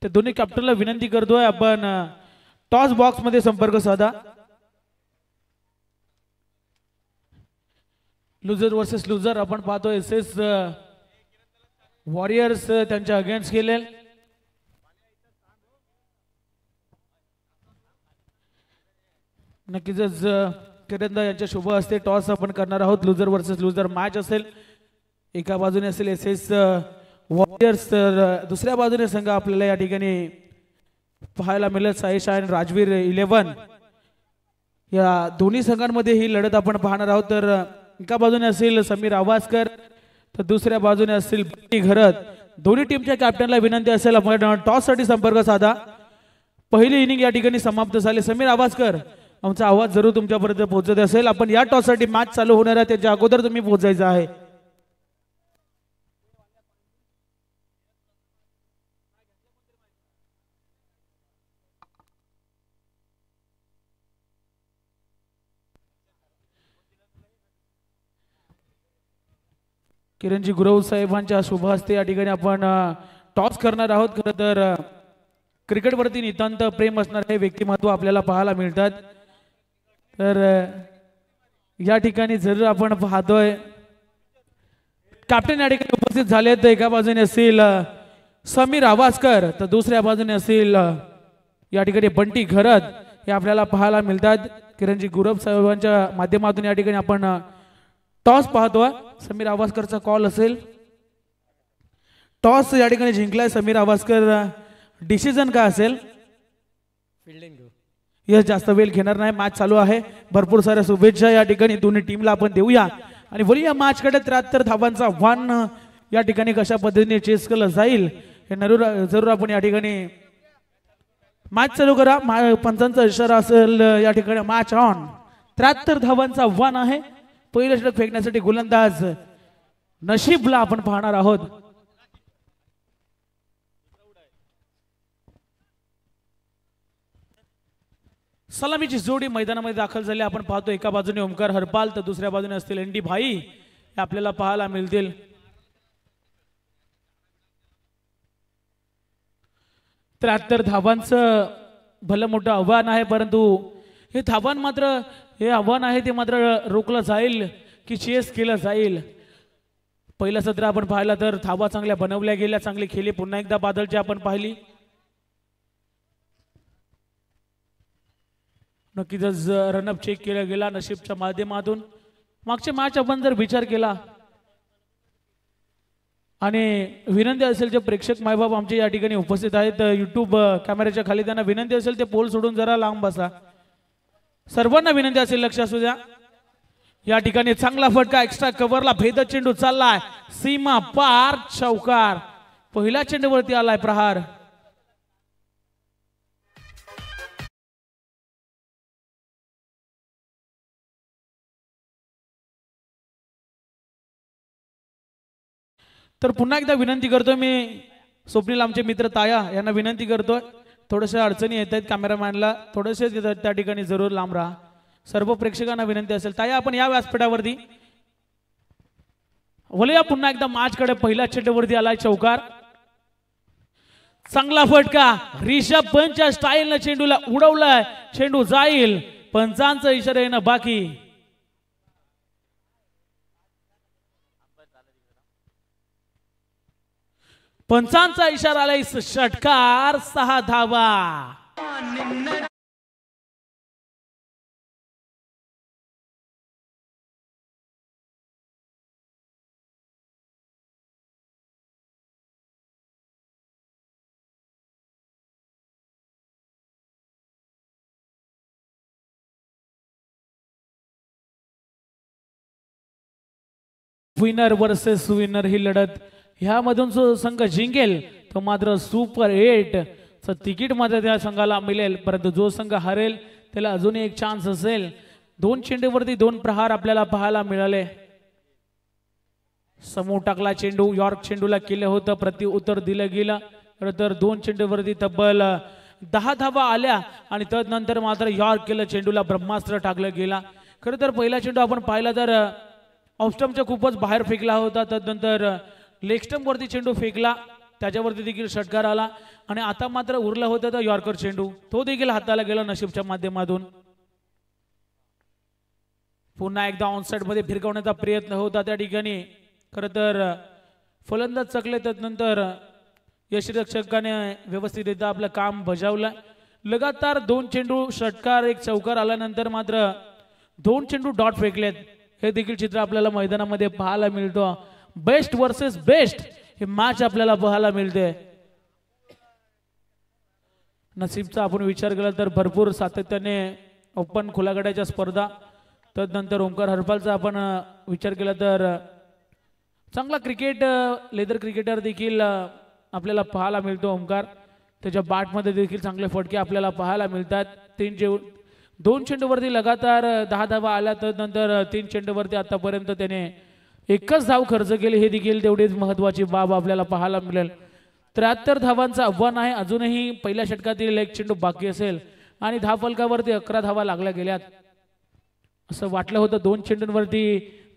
ते दोन्ही कॅप्टनला विनंती करतोय आपण टॉस बॉक्स मध्ये संपर्क साधा. लुजर वर्सेस लुजर आपण पाहतोय एसएस वॉरियर्स त्यांच्या अगेन्स्ट गेले. नक्कीच किरणदा यांच्या शुभ हस्ते टॉस आपण करणार आहोत. लुजर वर्सेस लुजर मॅच असेल. एका बाजूने असेल एसएस वॉरियर्स तर दुसऱ्या बाजूने संघ आपल्याला या ठिकाणी पाहायला मिळेल साईश आणि राजवीर 11. या दोन्ही संघांमध्ये ही लढत आपण पाहणार आहोत. तर एका बाजूने असेल समीर आवासकर तर दुसऱ्या बाजूने असेल बंटी घरत. दोन्ही टीमच्या कॅप्टनला विनंती असेल आपण टॉस साठी संपर्क साधा. पहिली इनिंग या ठिकाणी समाप्त झाली. समीर आवासकर आमचा आवाज जरूर तुमच्यापर्यंत पोहोचत असेल. आपण या टॉस साठी मॅच चालू होणार आहे त्याच्या अगोदर तुम्ही पोहोचायचं आहे. किरणजी गुरव साहेबांच्या शुभ हस्ते या ठिकाणी आपण टॉस करणार आहोत. खरं तर क्रिकेटवरती नितांत प्रेम असणारे व्यक्तिमत्व आपल्याला पाहायला मिळतात. तर या ठिकाणी जर आपण पाहतोय कॅप्टन या ठिकाणी उपस्थित झाले तर एका बाजूने असेल समीर आवासकर तर दुसऱ्या बाजूने असेल या ठिकाणी बंटी घरत हे आपल्याला पाहायला मिळतात. किरणजी गुरव साहेबांच्या माध्यमातून या ठिकाणी आपण टॉस पाहतोय. समीर आवासकरचा कॉल असेल. टॉस या ठिकाणी जिंकलाय समीर आवासकर. डिसिजन काय असेल? फिल्डिंग यस जास्त वेळ घेणार नाही. मॅच चालू आहे. भरपूर साऱ्या शुभेच्छा या ठिकाणी दोन्ही टीमला आपण देऊया आणि बोलूया मॅच कडे. 73 धावांचा आव्हान या ठिकाणी कशा पद्धतीने चेस केलं जाईल हे जरूर आपण या ठिकाणी मॅच चालू करा. पंचांचा इशारा असेल या ठिकाणी मॅच ऑन. 73 धावांचा आव्हान आहे. पहिलं षटक फेकण्यासाठी गोलंदाज नशीबला आपण पाहणार आहोत. सलामीची जोडी मैदानामध्ये दाखल झाली. आपण पाहतो एका बाजूने ओमकार हरपाल तर दुसऱ्या बाजूने असतील एनडी भाई हे आपल्याला पाहायला मिळतील. त्र्याहत्तर धावांचं भलं मोठं आव्हान आहे परंतु हे धावान मात्र हे आव्हान आहे ते मात्र रोखलं जाईल की चेस केलं जाईल. पहिलं सत्र आपण पाहिलं तर धावा चांगल्या बनवल्या गेल्या. चांगली खेळी पुन्हा एकदा बादलची आपण पाहिली. नक्कीच रनअप चेक केला गेला नशीबच्या माध्यमातून. मागच्या मॅच आपण जर विचार केला आणि विनंती असेल जे प्रेक्षक मायबाप आमचे या ठिकाणी उपस्थित आहेत युट्यूब कॅमेऱ्याच्या खाली त्यांना विनंती असेल ते पोल सोडून जरा लांब बसा. सर्वांना विनंती असेल लक्ष असू द्या. या ठिकाणी चांगला फटका एक्स्ट्रा कव्हरला भेदत चेंडू चाललाय सीमा पार चौकार. पहिल्या चेंडूवरती आलाय प्रहार. तर पुन्हा एकदा विनंती करतोय मी स्वप्नील आमचे मित्र ताया यांना विनंती करतोय थोडेसे अडचणी येत आहेत कॅमेरामॅनला थोडेसे त्या ठिकाणी जरूर लांब राहा. सर्व प्रेक्षकांना विनंती असेल ताया आपण या व्यासपीठावरती बोलूया पुन्हा एकदा मॅच कडे. पहिल्या चेंडूवरती आलाय चौकार. चांगला फटका रिषभ पंतच्या स्टाईलनं चेंडूला उडवलाय. चेंडू जाईल. पंचांचा इशारा येणं बाकी. पंचांचा इशारा आलाय. षटकार 6 धावा. विनर वर्सेस विनर ही लढत ह्यामधून जो संघ जिंकेल तो मात्र सुपर 8 चं तिकीट मात्र त्या संघाला मिळेल. परंतु जो संघ हरेल त्याला अजून एक चान्स असेल. 2 चेंडूवरती 2 प्रहार आपल्याला पाहायला मिळाले. समोर टाकला चेंडू यॉर्क चेंडूला केलं होतं प्रति उत्तर दिलं गेलं. तर 2 चेंडूवरती तब्बल 10 धावा आल्या आणि तदनंतर मात्र यॉर्क केलं चेंडूला ब्रह्मास्त्र टाकलं गेला. खरं तर पहिला चेंडू आपण पाहिला तर ऑफस्टमच्या खूपच बाहेर फेकला होता. त्यानंतर लेग स्टंप वरती चेंडू फेकला, त्याच्यावरती देखील षटकार आला आणि आता मात्र उरला होता तर यॉर्कर चेंडू, तो देखील हाताला गेला नशीबच्या माध्यमातून. पुन्हा एकदा ऑनसाइड मध्ये फिरकवण्याचा प्रयत्न होता त्या ठिकाणी. खरं तर फलंदाज चकले, त्यानंतर यष्टिरक्षकाने व्यवस्थितरित्या आपलं काम बजावलं. लगातार 2 चेंडू षटकार, 1 चौकार आल्यानंतर मात्र 2 चेंडू डॉट फेकलेत. हे देखील चित्र आपल्याला मैदानामध्ये पाहायला मिळतो. बेस्ट वर्सेस बेस्ट हे मॅच आपल्याला पाहायला मिळते. नसीबचा आपण विचार केला तर भरपूर सातत्याने ओपन खुल्या गटाच्या स्पर्धा, त्यानंतर ओमकार हरपालचा आपण विचार केला तर चांगला क्रिकेट लेदर क्रिकेटर देखील आपल्याला पाहायला मिळतो ओमकार. त्याच्या बॅटमध्ये देखील चांगले फटके आपल्याला पाहायला मिळतात. 2 चेंडूवरती लगातार 10 धावा आल्या, त्यानंतर 3 चेंडूवरती आतापर्यंत त्याने 1च धाव खर्च केली. हे देखील तेवढीच महत्वाची बाब आपल्याला पाहायला मिळेल. 73 धावांचं आव्हान आहे. अजूनही पहिल्या षटकातील 1 चेंडू बाकी असेल आणि धावफलकावरती 11 धावा लागल्या गेल्यात. असं वाटलं होतं 2 चेंडूंवरती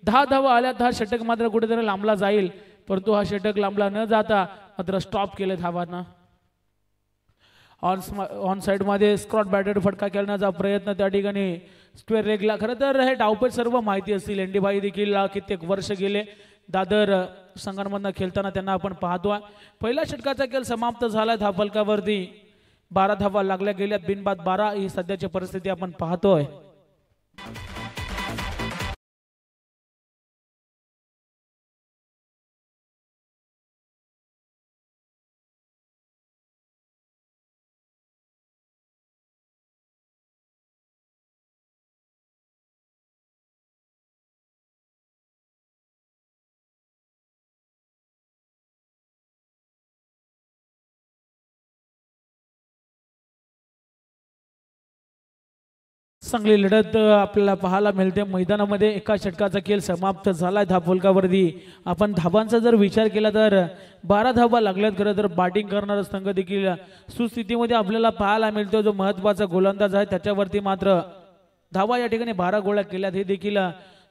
10 धावा आल्या, हा षटक मात्र कुठेतरी लांबला जाईल, परंतु हा षटक लांबला न जाता मात्र स्टॉप केले धावांना. ऑन साइड मध्ये स्क्रॉट बॅटेड फटका खेळण्याचा प्रयत्न त्या ठिकाणी स्क्वेअर लेगला. खरं तर हे डावपेच सर्व माहिती असतील. एनडी भाई देखील कित्येक वर्ष गेले दादर संघांमधनं खेळताना त्यांना आपण पाहतोय. पहिल्या षटकाचा खेळ समाप्त झाला, धावफलकावरती 12 धावा लागल्या गेल्या, बिनबाद 12 ही सध्याची परिस्थिती आपण पाहतोय. चांगली लढत आपल्याला पाहायला मिळते मैदानामध्ये. एका षटकाचा खेळ समाप्त झालाय धावफलकावरती. आपण धावांचा जर विचार केला तर 12 धावा लागल्यात. खरं तर बॅटिंग करणारा संघ देखील सुस्थितीमध्ये आपल्याला पाहायला मिळतो. जो महत्वाचा गोलंदाज आहे त्याच्यावरती मात्र धावा या ठिकाणी 12 गोळ्या केल्यात. हे देखील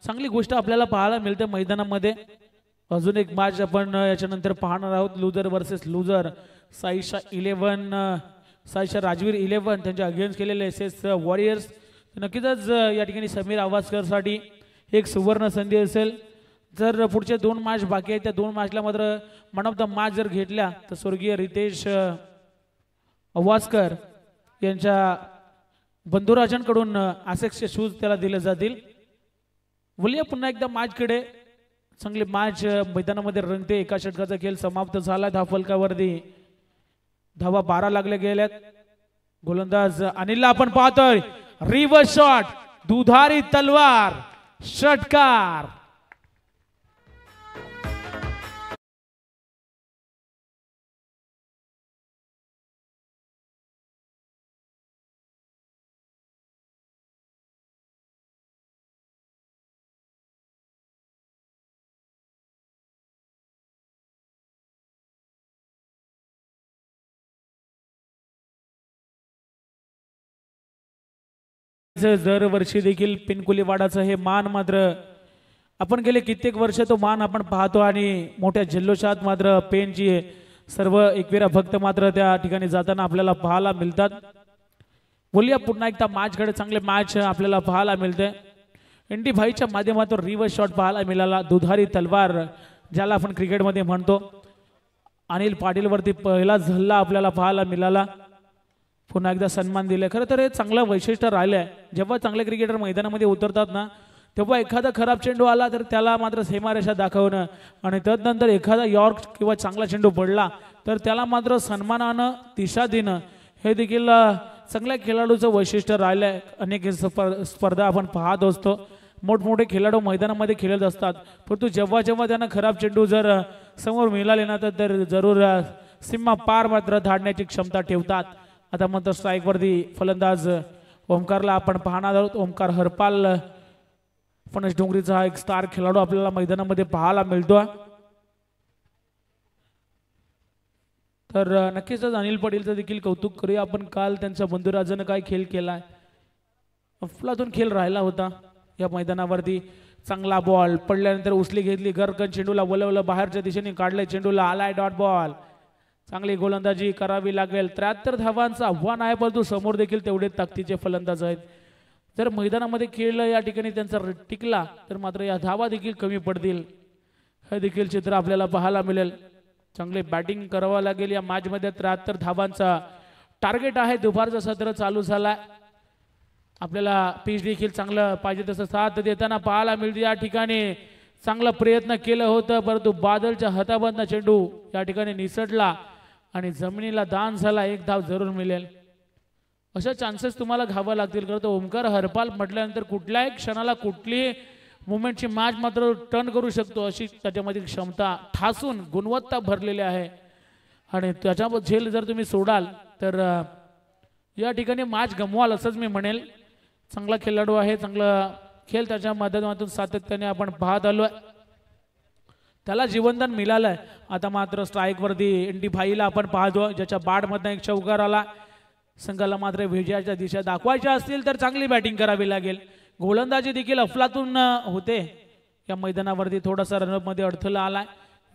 चांगली गोष्ट आपल्याला पाहायला मिळते मैदानामध्ये. अजून एक मॅच आपण याच्यानंतर पाहणार आहोत, loser versus loser. Saisha 11 Saisha Rajveer 11 त्यांच्या अगेन्स्ट केलेले SS वॉरियर्स. नक्कीच या ठिकाणी समीर आवाजकरसाठी एक सुवर्ण संधी असेल. जर पुढचे 2 मॅच बाकी आहेत, त्या 2 मॅचला मात्र मन ऑफ द मॅच जर घेतल्या तर स्वर्गीय रितेश आवाजकर यांच्या बंधुराजांकडून आसेक्सचे शूज त्याला दिले जातील. बोलूया पुन्हा एकदा मॅचकडे. चांगली मॅच मैदानामध्ये रंगते. एका षटकाचा खेळ समाप्त झाला. धावफलकावरती धावा 12 लागल्या गेल्यात. गोलंदाज अनिलला आपण पाहतोय. रिव्हर्स शॉट, दुधारी तलवार, षटकार. दरवर्षी देखील पिनकुलीवाडाचं हे मान मात्र आपण गेले कित्येक वर्ष तो मान आपण पाहतो आणि मोठ्या जल्लोषात मात्र पेनची सर्व एकविरा भक्त मात्र त्या ठिकाणी जाताना आपल्याला पाहायला मिळतात. बोलूया पुन्हा एकदा मॅचकडे. चांगले मॅच आपल्याला पाहायला मिळते. एनडी भाईच्या माध्यमातून रिव्हर्स शॉट पाहायला मिळाला. दुधारी तलवार ज्याला आपण क्रिकेटमध्ये म्हणतो. अनिल पाटील वरती पहिला झल्ला आपल्याला पाहायला मिळाला. पुन्हा एकदा सन्मान दिले. खरं तर हे चांगलं वैशिष्ट्य राहिलंय. जेव्हा चांगले क्रिकेटर मैदानामध्ये उतरतात ना, तेव्हा एखादा खराब चेंडू आला तर त्याला मात्र सीमारेषा दाखवणं आणि त्यानंतर एखादा यॉर्क किंवा चांगला चेंडू पडला तर त्याला मात्र सन्मानानं दिशा देणं हे देखील चांगल्या खेळाडूचं वैशिष्ट्य राहिलंय. अनेक स्पर्धा आपण पाहत असतो. मोठमोठे खेळाडू मैदानामध्ये खेळत असतात, परंतु जेव्हा जेव्हा त्यांना खराब चेंडू जर समोर मिळाले ना तर जरूर सीमा पार मात्र धाडण्याची क्षमता ठेवतात. आता मात्र स्ट्राईक वरती फलंदाज ओमकारला आपण पाहणार आहोत. ओमकार हरपाल फणस डोंगरीचा एक स्टार खेळाडू आपल्याला मैदानामध्ये पाहायला मिळतो. तर नक्कीच अनिल पाटीलचं देखील कौतुक करूया आपण. काल त्यांच्या बंधुराजानं काय खेळ केलाय, अफलातून खेळ राहिला होता या मैदानावरती. चांगला बॉल पडल्यानंतर उचली घेतली, गरकन चेंडूला वलवलं, बाहेरच्या दिशेने काढले, चेंडूला आलाय डॉट बॉल. चांगली गोलंदाजी करावी लागेल. 73 धावांचं आव्हान आहे, परंतु समोर देखील तेवढे ताकदीचे फलंदाज आहेत. जर मैदानामध्ये खेळलं या ठिकाणी त्यांचा टिकला तर मात्र या धावा देखील कमी पडतील. हे देखील चित्र आपल्याला पाहायला मिळेल. चांगले बॅटिंग करावं लागेल या मॅच मध्ये. 73 धावांचा टार्गेट आहे. दुपारचं सत्र चालू झालाय. आपल्याला पिच देखील चांगलं पाहिजे तसं साथ देताना पाहायला मिळते. या ठिकाणी चांगला प्रयत्न केलं होतं, परंतु बादलच्या हातामधनं चेंडू या ठिकाणी निसटला आणि जमिनीला दान झाला. एक धाव जरूर मिळेल. अशा चान्सेस तुम्हाला घ्यावं लागतील. करतो ओमकार हरपाल म्हटल्यानंतर कुठल्याही क्षणाला कुठलीही मुवमेंटची मॅच मात्र टर्न करू शकतो, अशी त्याच्यामध्ये क्षमता ठासून गुणवत्ता भरलेली आहे. आणि त्याच्यामध्ये झेल जर तुम्ही सोडाल तर या ठिकाणी मॅच गमवाल असंच मी म्हणेल. चांगला खेळाडू आहे, चांगला खेळ त्याच्या माध्यमातून सातत्याने आपण पाहत आलोय. त्याला जीवनदान मिळालंय. आता मात्र स्ट्राईक वरती इंडी भाईला आपण पाहतो, ज्याच्या बॅटमधनं एक चौकार आला. संघाला मात्र विजयाच्या दिशा दाखवायच्या असतील तर चांगली बॅटिंग करावी लागेल. गोलंदाजी देखील अफलातून होते या मैदानावरती. थोडासा रनअप मध्ये अडथळा आलाय.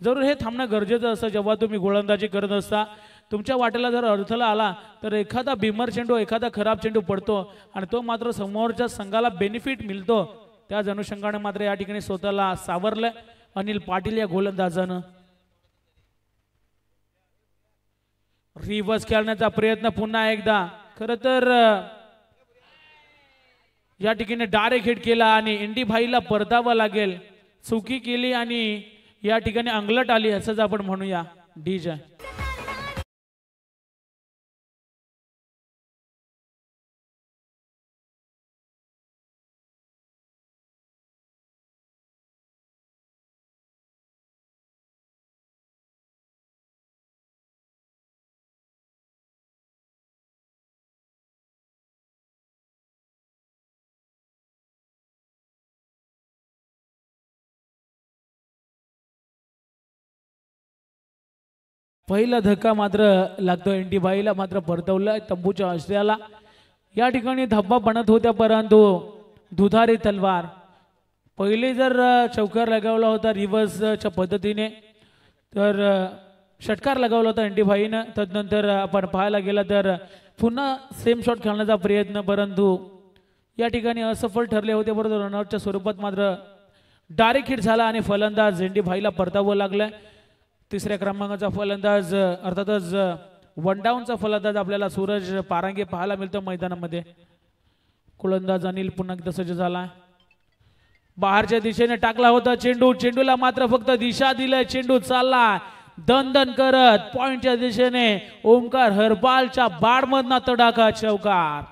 जरूर हे थांबणं गरजेचं असतं. जेव्हा तुम्ही गोलंदाजी करत असता तुमच्या वाटेला जर अडथळा आला तर एखादा बिमर चेंडू, एखादा खराब चेंडू पडतो आणि तो मात्र समोरच्या संघाला बेनिफिट मिळतो. त्याच अनुषंगाने मात्र या ठिकाणी स्वतःला सावरलं अनिल पाटील या गोलंदाजानं. रिव्हर्स खेळण्याचा प्रयत्न पुन्हा एकदा. खरं तर या ठिकाणी डायरेक्ट हिट केला आणि इंडी भाईला परतावं लागेल. चुकी केली आणि या ठिकाणी अंगलट आली असंच आपण म्हणूया. डीजे पहिला धक्का मात्र लागतो. इंडी भाईला मात्र परतवलं तंबूच्या आश्रयाला. या ठिकाणी धब्बा बनत होत्या, परंतु दुधारी तलवार पहिले जर चौकार लगावला होता रिव्हर्सच्या पद्धतीने तर षटकार लगावला होता इंडी भाईनं. तदनंतर आपण पाहायला गेला तर पुन्हा सेम शॉट खेळण्याचा प्रयत्न, परंतु या ठिकाणी असफल ठरले होते. परंतु रनआउटच्या स्वरूपात मात्र डायरेक्ट हिट झाला आणि फलंदाज इंडी भाईला परतावं लागलं. तिसऱ्या क्रमांकाचा फलंदाज अर्थातच वन डाऊनचा फलंदाज आपल्याला सूरज पारांगे पाहायला मिळतो मैदानामध्ये. गोलंदाज अनिल पुन्हा एकदा सज्ज झाला. बाहेरच्या दिशेने टाकला होता चेंडू. चेंडूला मात्र फक्त दिशा दिलं. चेंडू चालला दन करत पॉइंटच्या दिशेने. ओमकार हरपालच्या बाडमधना तडाखा चौकार.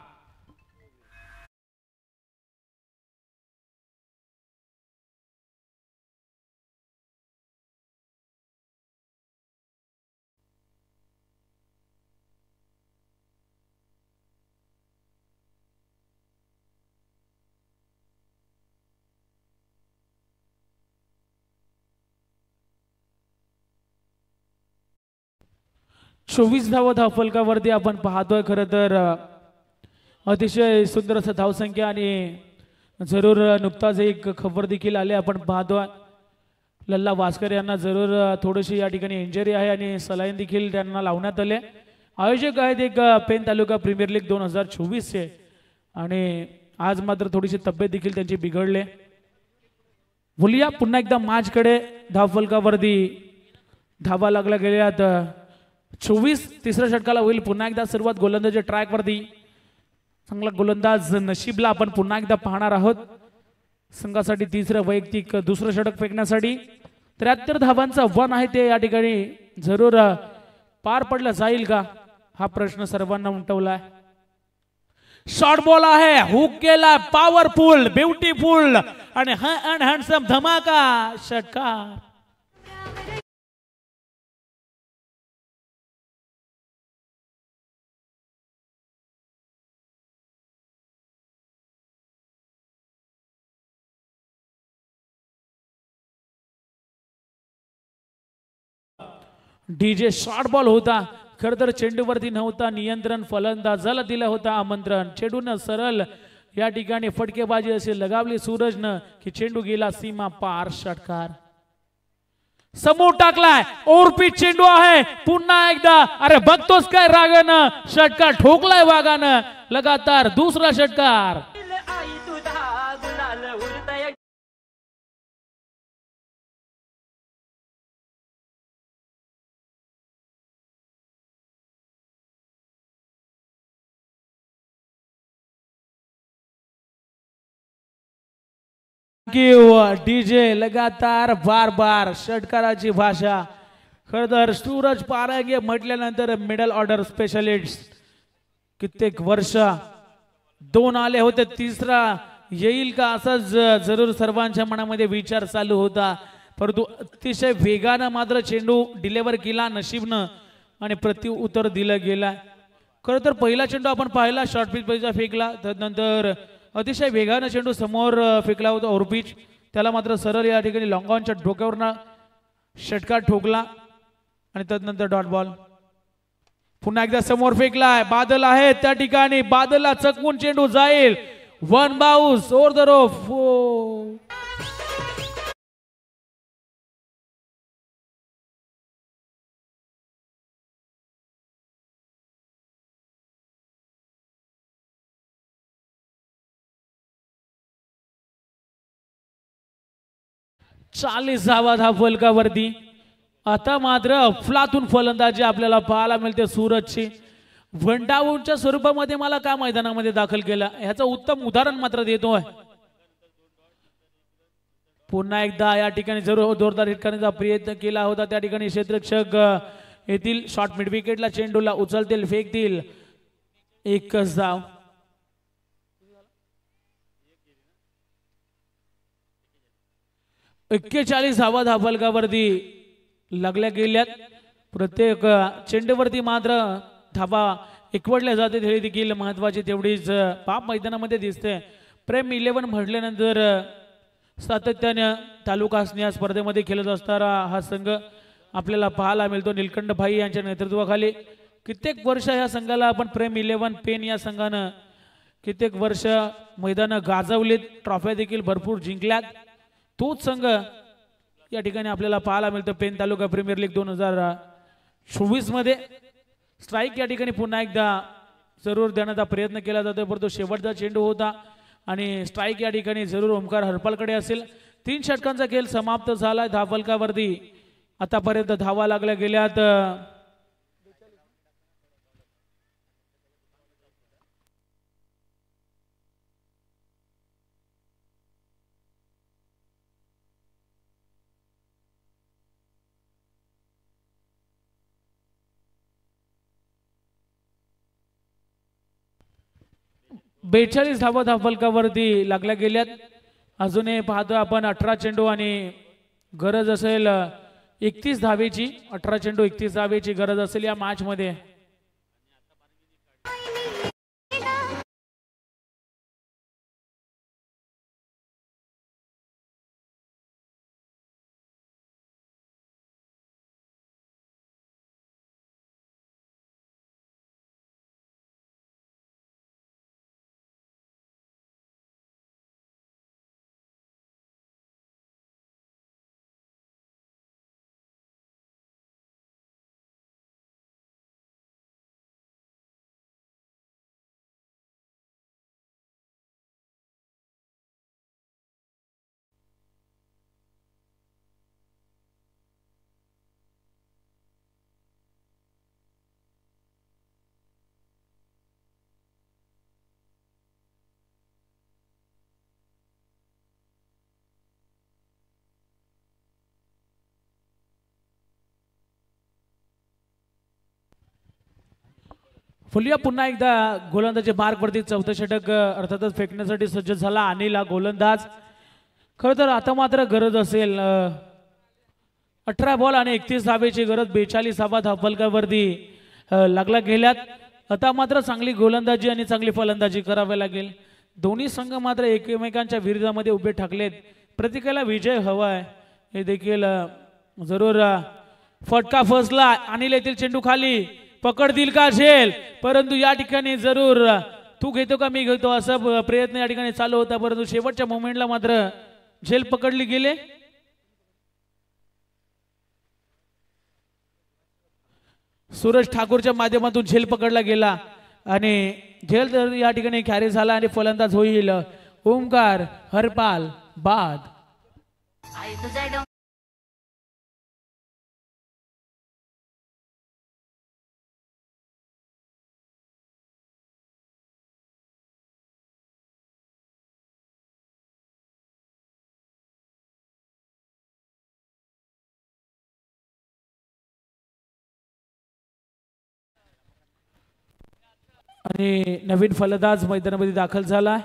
चोवीस धावा धावफलकावरती आपण पाहतोय. खरं तर अतिशय सुंदर असं धावसंख्या आणि जरूर नुकताच एक खबर देखील आली आपण पाहतोय. लल्ला वास्कर यांना जरूर थोडीशी या ठिकाणी इंजरी आहे आणि सलाईन देखील त्यांना लावण्यात आले. आयोजक आहेत एक पेन तालुका प्रीमियर लीग 2024 चे आणि आज मात्र थोडीशी तब्येत देखील त्यांची बिघडले. बोलूया पुन्हा एकदा मॅचकडे. धावफलकावरती धावा लागल्या गेल्यात 24. तिसऱ्या षटकाला होईल पुन्हा एकदा सुरुवात. गोलंदाजी ट्रॅक वरती चांगला गोलंदाज नशीबला आपण पुन्हा एकदा पाहणार आहोत. संघासाठी तिसरं वैयक्तिक दुसरं षटक फेकण्यासाठी 73 धावांचं आव्हान आहे. ते या ठिकाणी जरूर पार पडलं जाईल का हा प्रश्न सर्वांना उमटवलाय. शॉर्ट बॉल आहे, हुक केला, पॉवरफुल, ब्युटिफुल आणि हँडसम धमाका षटकार. डीजे शॉर्ट बॉल होता. खर तर चेंडूवरती नव्हता नियंत्रण, फलंदाजाला दिलं होतं आमंत्रण. चेंडून सरळ या ठिकाणी फटकेबाजी असे लगावली सूरजनं की चेंडू गेला सीमा पार. षटकार समोर टाकलाय ओरपी चेंडू आहे पुन्हा एकदा. अरे बघतोस काय रागानं षटकार ठोकलाय वाघानं. लगातार दुसरा षटकार. डीजे लगातार बार बार षटकाराची भाषा. खर तर सूरज पारगे म्हटल्यानंतर मिडल ऑर्डर स्पेशलिस्ट कित्येक वर्ष 2 आले होते, तिसरा येईल का असाच जरूर सर्वांच्या मनामध्ये विचार चालू होता. परंतु अतिशय वेगानं मात्र चेंडू डिलिव्हर केला नशीबनं आणि प्रत्युत्तर दिलं गेला. खरं तर पहिला चेंडू आपण पाहिला शॉर्ट पिच पैसा फेकला, त्यानंतर अतिशय वेगानं चेंडू समोर फेकला होता ओव्हरपिच, त्याला मात्र सरळ या ठिकाणी लॉंगॉनच्या डोक्यावरनं षटकार ठोकला आणि त्यानंतर डॉट बॉल. पुन्हा एकदा समोर फेकलाय, बादल आहे त्या ठिकाणी, बादलला चकवून चेंडू जाईल. 1 बाउन्स ओव्हर द रोप. चालीस धावा फलकावरती. आता मात्र अफलातून फलंदाजी आपल्याला पाहायला मिळते सूरजची. 1 डाऊनच्या स्वरूपामध्ये मला का मैदानामध्ये दाखल केलं ह्याचं उत्तम उदाहरण मात्र देतोय. पुन्हा एकदा या ठिकाणी जरूर जोरदार हिट करण्याचा प्रयत्न केला होता. त्या ठिकाणी क्षेत्ररक्षक येथील शॉर्ट मिड विकेटला चेंडूला उचलतील, फेकतील. एकच धाव. एक्केचाळीस धावा फलकावरती लागल्या गेल्यात. प्रत्येक चेंडूवरती मात्र धावा एकवटल्या जाते हे देखील महत्वाची तेवढीच पाप मैदानामध्ये दिसते. प्रेम 11 म्हटल्यानंतर सातत्याने तालुका स्नेहा स्पर्धेमध्ये खेळत असणारा हा संघ आपल्याला पाहायला मिळतो. निलकंठ भाई यांच्या नेतृत्वाखाली कित्येक वर्ष या संघाला आपण प्रेम 11 पेन या संघानं कित्येक वर्ष मैदानं गाजवलीत, ट्रॉफ्या देखील भरपूर जिंकल्यात. तोच संघ या ठिकाणी आपल्याला पाहायला मिळतो पेन तालुका प्रीमियर लीग 2024 मध्ये. स्ट्राईक या ठिकाणी पुन्हा एकदा जरूर देण्याचा प्रयत्न केला जातो, परंतु शेवटचा चेंडू होता आणि स्ट्राईक या ठिकाणी जरूर ओमकार हरपालकडे असेल. 3 षटकांचा खेळ समाप्त झालाय धावफलकावरती. आतापर्यंत धावा लागल्या गेल्यात बेचाळीस धावा धावफलकावरती लागल्या गेल्यात. अजूनही पाहतो आपण 18 चेंडू आणि गरज असेल 31 धावेची. 18 चेंडू 31 धावेची गरज असेल या मॅच मध्ये. फुलिया पुन्हा एकदा गोलंदाजी मार्कवरती 4थं षटक अर्थातच फेकण्यासाठी सज्ज झाला अनिल हा गोलंदाज. खरं तर आता मात्र गरज असेल 18 बॉल आणि 31 धावेची गरज. 42 धावा धावफलकावरती लागला गेल्यात. आता मात्र चांगली गोलंदाजी आणि चांगली फलंदाजी करावी लागेल. दोन्ही संघ मात्र एकमेकांच्या विरोधामध्ये उभे ठाकलेत. प्रत्येकाला विजय हवाय हे देखील जरूर. फटका फसला, अनिल येथील चेंडू खाली, पकडतील का झेल, परंतु या ठिकाणी जरूर तू घेतो का मी घेतो असा प्रयत्न या ठिकाणी चालू होता, परंतु शेवटच्या मोमेंटला मात्र झेल पकडली गेले. सूरज ठाकूरच्या माध्यमातून झेल पकडला गेला आणि झेल तर या ठिकाणी कॅरी झाला आणि फलंदाज होईल ओमकार हरपाल बाद. आणि नवीन फलंदाज मैदानामध्ये दाखल झाला.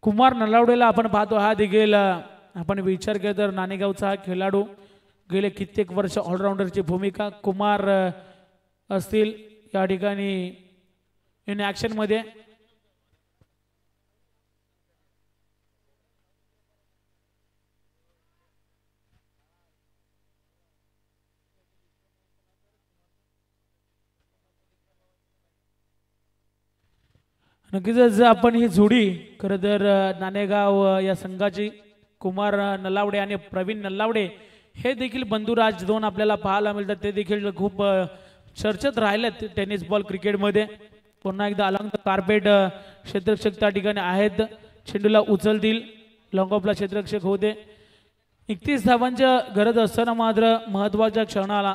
कुमार नलावडेला आपण पाहतो. हा देखील आपण विचार केला तर नाणेगावचा हा खेळाडू गेले कित्येक वर्ष ऑलराऊंडरची भूमिका कुमार असतील या ठिकाणी इन ऍक्शन मध्ये. नक्कीच आपण ही जोडी खरं तर नाणेगाव या संघाची कुमार नलावडे आणि प्रवीण नलावडे हे देखील बंधुराज दोन आपल्याला पाहायला मिळतात. ते देखील खूप चर्चेत राहिलेत टेनिस बॉल क्रिकेटमध्ये. पुन्हा एकदा अलॉंग द कार्पेट क्षेत्ररक्षक त्या ठिकाणी आहेत, चेंडूला उचलतील, लॉंग ऑफला क्षेत्ररक्षक होते. 31 धावांच्या गरज असताना मात्र महत्वाच्या क्षणाला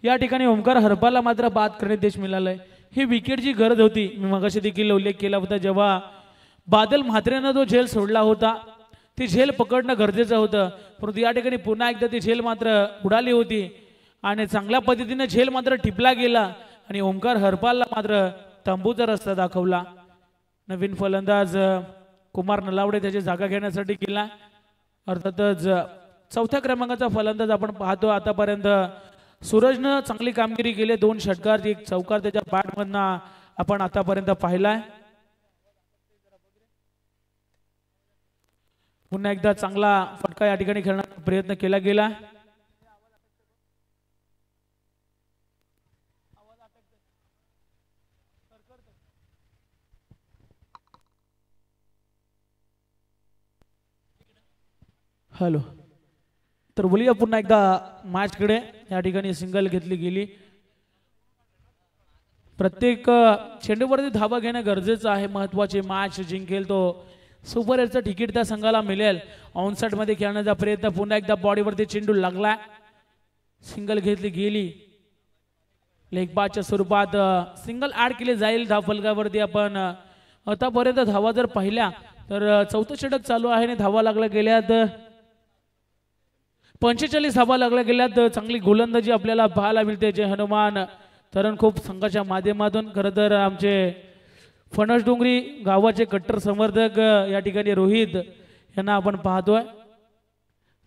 या ठिकाणी ओमकार हरपाला मात्र बाद करण्यात देश मिळालाय. ही विकेटची गरज होती. मी मगाशी देखील उल्लेख केला होता, जेव्हा बादल म्हात्रेनं जो झेल सोडला होता ती झेल पकडणं गरजेचं होतं, परंतु या ठिकाणी पुन्हा एकदा ती झेल मात्र उडाली होती आणि चांगल्या पद्धतीने झेल मात्र टिपला गेला आणि ओमकार हरपालला मात्र तंबूचा रस्ता दाखवला. नवीन फलंदाज कुमार नलावडे त्याची जागा घेण्यासाठी गेला. अर्थातच चौथ्या क्रमांकाचा फलंदाज आपण पाहतो. आतापर्यंत सूरजनं चांगली कामगिरी केली. 2 षटकार 1 चौकार त्याच्या बॅटमधनं आपण आतापर्यंत पाहिलाय. पुन्हा एकदा चांगला फटका या ठिकाणी खेळण्याचा प्रयत्न केला गेला. हॅलो, तर बोलूया पुन्हा एकदा मॅचकडे. या ठिकाणी सिंगल घेतली गेली. प्रत्येक चेंडूवरती धावा घेणं गरजेचं आहे. महत्वाची मॅच जिंकेल तो सुपर एटचं तिकीट त्या संघाला मिळेल. ऑनसाइड मध्ये खेळण्याचा प्रयत्न, पुन्हा एकदा बॉडीवरती चेंडू लागला, सिंगल घेतली गेली. लेग पासच्या स्वरूपात सिंगल ऍड केले जाईल धाव फलकावरती. आपण आतापर्यंत धावा जर पाहिल्या तर चौथं षटक चालू आहे आणि धावा लागल्या गेल्यात 45 धावा लागल्या गेल्यात. चांगली गोलंदाजी आपल्याला पाहायला मिळते. जे हनुमान तरण खूप संघाच्या माध्यमातून खरं तर आमचे फणस डोंगरी गावाचे कट्टर समर्थक या ठिकाणी रोहित यांना आपण पाहतोय.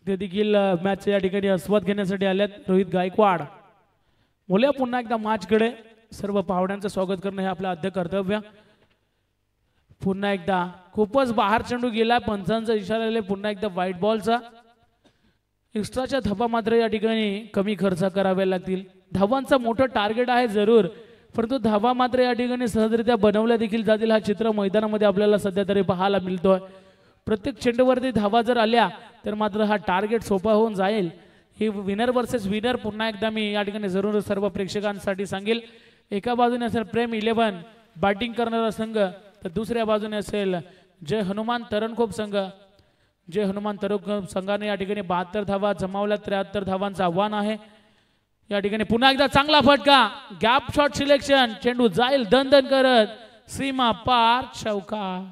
ते देखील मॅच या ठिकाणी आस्वाद घेण्यासाठी आल्यात. रोहित गायकवाड. बोलूया पुन्हा एकदा मॅचकडे. सर्व पाहुण्यांचं स्वागत करणं हे आपलं आद्य कर्तव्य. पुन्हा एकदा खूपच बाहेर चेंडू गेला. पंचांचा इशारा आले. पुन्हा एकदा व्हाईट बॉलचा. एक्स्ट्राच्या धावा मात्र या ठिकाणी कमी खर्च करावे लागतील. धावांचा मोठं टार्गेट आहे जरूर, परंतु धावा मात्र या ठिकाणी सहजरित्या बनवल्या देखील जातील. हा चित्र मैदानामध्ये आपल्याला सध्या तरी पाहायला मिळतोय. प्रत्येक चेंडूवरती धावा जर आल्या तर मात्र हा टार्गेट सोपा होऊन जाईल. ही विनर वर्सेस विनर पुन्हा एकदा मी या ठिकाणी जरूर सर्व प्रेक्षकांसाठी सांगेल. एका बाजूने असेल प्रेम 11 बॅटिंग करणारा संघ, तर दुसऱ्या बाजूने असेल जय हनुमान तरणखोप संघ. जय हनुमान तरणखोप संघाने या ठिकाणी 72 धावा जमावल्या. 73 धावांचं आव्हान आहे. या ठिकाणी पुन्हा एकदा चांगला फटका, गॅप शॉट सिलेक्शन, चेंडू जाईल दणदण करत सीमा पार, चौका.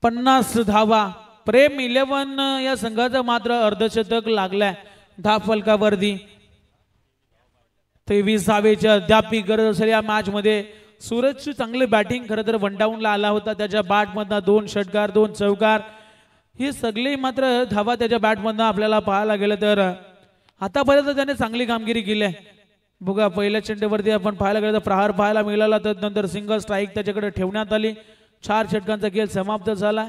पन्नास धावा प्रेम 11 या संघाचा मात्र अर्धशतक लागलाय धाव फलकावरती. 23 धावेच्या अद्याप गरज असेल या मॅच मध्ये. सूरजची चांगली बॅटिंग खरं तर वन डाऊनला आला होता. त्याच्या बॅटमधनं 2 षटकार 2 चौकार ही सगळी मात्र धावा त्याच्या बॅटमधनं आपल्याला पाहायला गेलं तर आतापर्यंत त्याने चांगली कामगिरी केली आहे. बघा पहिल्या चेंडूवरती आपण पाहायला गेलं तर प्रहार पाहायला मिळाला, त्यानंतर सिंगल स्ट्राईक त्याच्याकडे ठेवण्यात आली. 4 षटकांचा खेळ समाप्त झाला.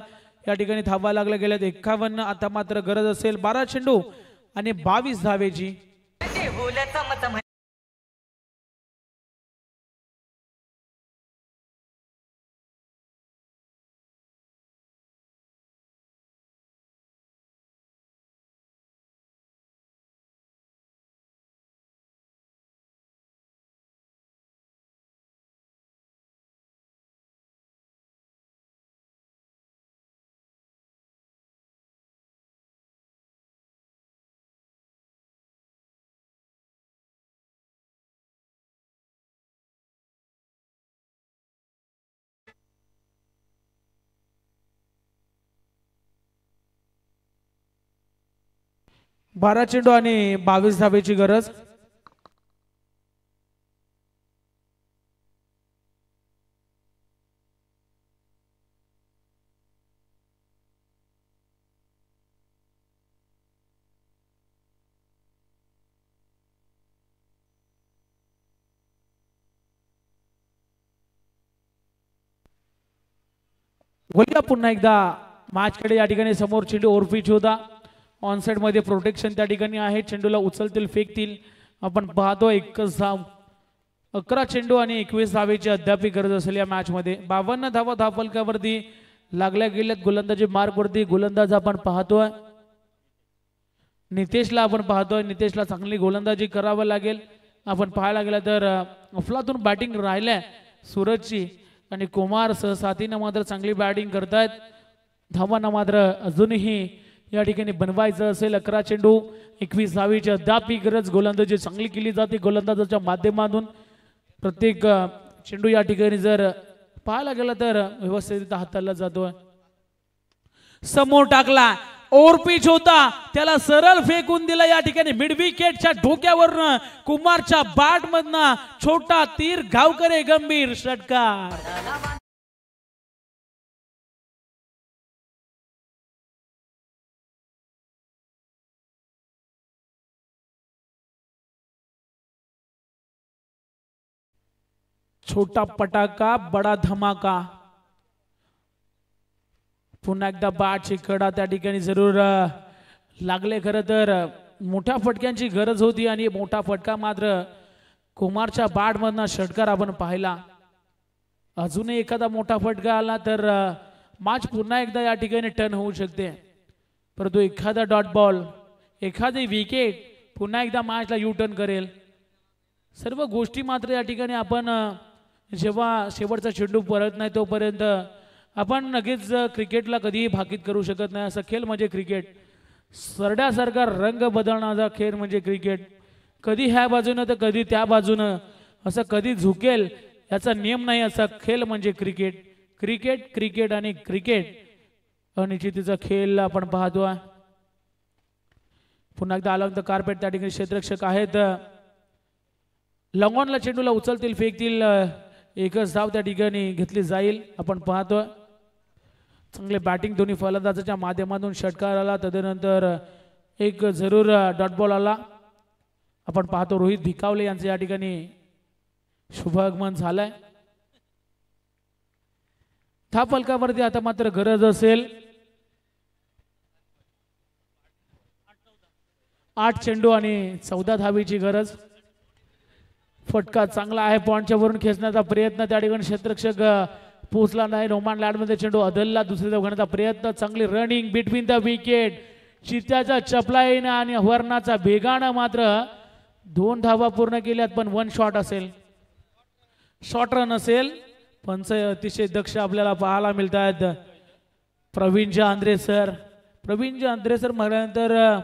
या ठिकाणी धावा लागल्या गेल्यात 51. आता मात्र गरज असेल 12 चेंडू आणि 22 धावेची. बारा चेंडू आणि 22 धावेची गरज. बोलूया पुन्हा एकदा मॅचकडे. या ठिकाणी समोर चेंडू ओरफीच होता. ऑनसाइड मध्ये प्रोटेक्शन त्या ठिकाणी आहे. चेंडूला उचलतील फेकतील. आपण पाहतो एकच धाव. 11 चेंडू आणि 21 धावेची अद्याप गरज असेल या मॅच मध्ये. 52 धावा धावफलकावरती लागल्या गेल्यात. गोलंदाजी मार्क वरती गोलंदाज आपण पाहतोय नितेशला. आपण पाहतोय नितेशला चांगली गोलंदाजी करावं लागेल. आपण पाहायला गेलं तर अफलातून बॅटिंग राहिल्या सूरजची आणि कुमार सहसाथीनं मात्र चांगली बॅटिंग करतायत. धावांना मात्र अजूनही या ठिकाणी बनवायचं असेल. 11 चेंडू 21 धावेची अद्याप गरज. गोलंदाजी चांगली केली जाते गोलंदाजाच्या माध्यमातून. प्रत्येक चेंडू या ठिकाणी जर पाहायला गेला तर व्यवस्थित हाताळला जातोय. समोर टाकला ओव्हरपिच होता त्याला सरळ फेकून दिला. या ठिकाणी मिड विकेटच्या डोक्यावरनं कुमारच्या बॅट मधनं छोटा तीर गावकरे गंभीर षटकार. छोटा पटाका बडा धमाका. पुन्हा एकदा बॅटची कडा त्या ठिकाणी जरूर लागले. खरं तर मोठ्या फटक्यांची गरज होती आणि मोठा फटका मात्र कुमारच्या बॅटमधनं षटकार आपण पाहिला. अजूनही एखादा मोठा फटका आला तर मॅच पुन्हा एकदा या ठिकाणी टर्न होऊ शकते. परंतु एखादा डॉट बॉल एखादी विकेट पुन्हा एकदा मॅचला यू टर्न करेल. सर्व गोष्टी मात्र या ठिकाणी आपण जेव्हा शेवटचा चेंडू परत नाही तोपर्यंत आपण नक्कीच क्रिकेटला कधीही भाकीत करू शकत नाही. असा खेळ म्हणजे क्रिकेट. सरड्यासारखा रंग बदलणारा खेळ म्हणजे क्रिकेट. कधी ह्या बाजूनं तर कधी त्या बाजूनं असं कधी झुकेल याचा नियम नाही. असा खेळ म्हणजे क्रिकेट. क्रिकेट क्रिकेट आणि क्रिकेट अनिश्चितीचा खेळ आपण पाहतो. पुन्हा एकदा अलॉंग द कार्पेट त्या ठिकाणी क्षेत्ररक्षक आहेत. लॉंगॉनला चेंडूला उचलतील फेकतील. एकच धाव त्या ठिकाणी घेतली जाईल. आपण पाहतोय चांगले बॅटिंग दोन्ही फलंदाजाच्या माध्यमातून षटकार आला. तदनंतर एक जरूर डॉट बॉल आला. आपण पाहतो रोहित भिकावले यांचे या ठिकाणी शुभागमन झालंय. धाव फलकावरती आता मात्र गरज असेल 8 चेंडू आणि 14 धावेची गरज. फटका चांगला आहे. पॉइंटच्या वरून खेचण्याचा प्रयत्न त्या ठिकाणी क्षेत्ररक्षक पोहोचला नाही. रोमान लॅडमध्ये चेंडू अदलला. दुसरी धाव घेण्याचा प्रयत्न. चांगली रनिंग बिटवीन द विकेट. चित्त्याचा चपलाईनं आणि हवर्णाचा भेगानं मात्र 2 धावा पूर्ण केल्यात. पण 1 शॉट असेल. शॉर्ट रन असेल. पंच अतिशय दक्ष आपल्याला पाहायला मिळत आहेत. प्रवीणजी आंद्रे सर म्हटल्यानंतर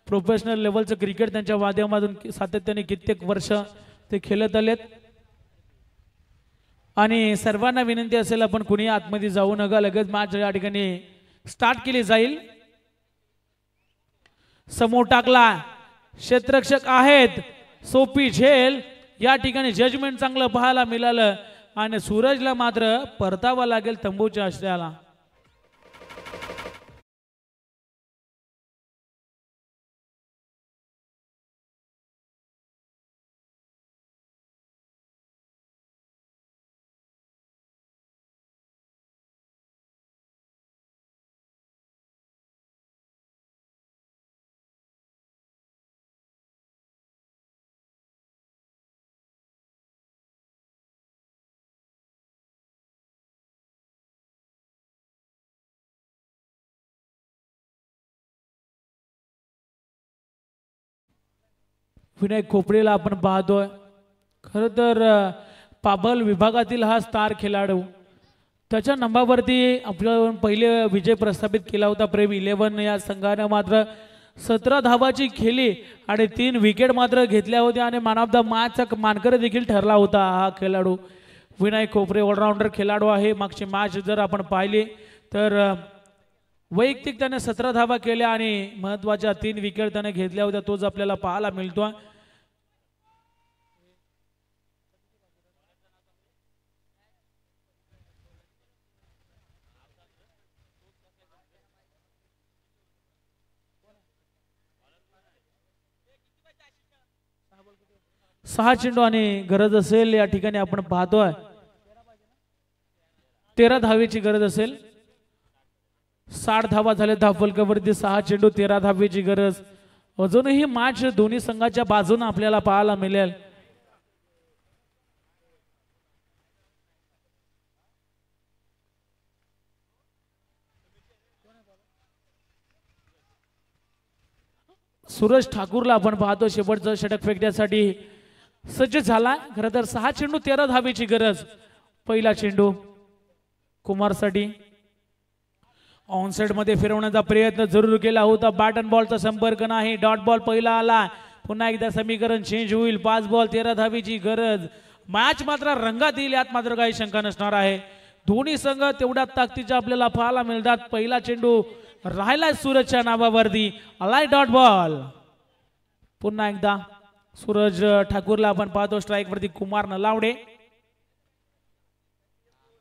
प्रोफेशनल लेवलचं क्रिकेट त्यांच्या माध्यमातून सातत्याने कित्येक वर्ष ते खेळत आलेत. आणि सर्वांना विनंती असेल आपण कुणी आतमध्ये जाऊ नका. लगेच मॅच या ठिकाणी स्टार्ट केली जाईल. समोर टाकला क्षेत्ररक्षक आहेत. सोपी झेल या ठिकाणी जजमेंट चांगलं पाहायला मिळालं आणि सूरजला मात्र परतावा लागेल तंबूच्या आश्रयाला. विनायक खोपडेला आपण पाहतोय. खरं तर पाबल विभागातील हा स्टार खेळाडू. त्याच्या नंबावरती आपल्या पहिले विजय प्रस्थापित केला होता प्रेम 11 या संघाने. मात्र 17 धावाची खेळली आणि 3 विकेट मात्र घेतल्या होत्या आणि मॅन ऑफ द मॅचचा मानकरी देखील ठरला होता हा खेळाडू. विनायक खोपडे ऑलराऊंडर खेळाडू आहे. मागची मॅच जर आपण पाहिली तर वैयक्तिक त्याने 17 धावा केल्या आणि महत्वाच्या 3 विकेट त्याने घेतल्या होत्या. तोच आपल्याला पाहायला मिळतो. सहा चेंडू आणि गरज असेल या ठिकाणी आपण पाहतोय 13 धावेची गरज असेल. 60 धावा झाले धावफलकावरती. 6 चेंडू 13 धावेची गरज. अजूनही मॅच दोन्ही संघाच्या बाजूने आपल्याला पाहायला मिळेल. सूरज ठाकूरला आपण पाहतो शेवटचं षटक फेकण्यासाठी सज्ज झाला. खरं तर 6 चेंडू 13 धावेची गरज. पहिला चेंडू कुमारसाठी ऑनसेट मध्ये फिरवण्याचा प्रयत्न जरूर केला होता. बॅट अँड बॉलचा संपर्क नाही. डॉट बॉल पहिला आला. पुन्हा एकदा समीकरण चेंज होईल. 5 बॉल 13 धावेची गरज. मॅच मात्र रंगात येईल यात मात्र काही शंका नसणार आहे. दोन्ही संघ तेवढ्या ताकदीच्या आपल्याला पाहायला मिळतात. पहिला चेंडू राहिला सूरजच्या नावावरती. आलाय डॉट बॉल. पुन्हा एकदा सूरज ठाकूरला आपण पाहतो स्ट्राईक वरती. कुमार नलावडे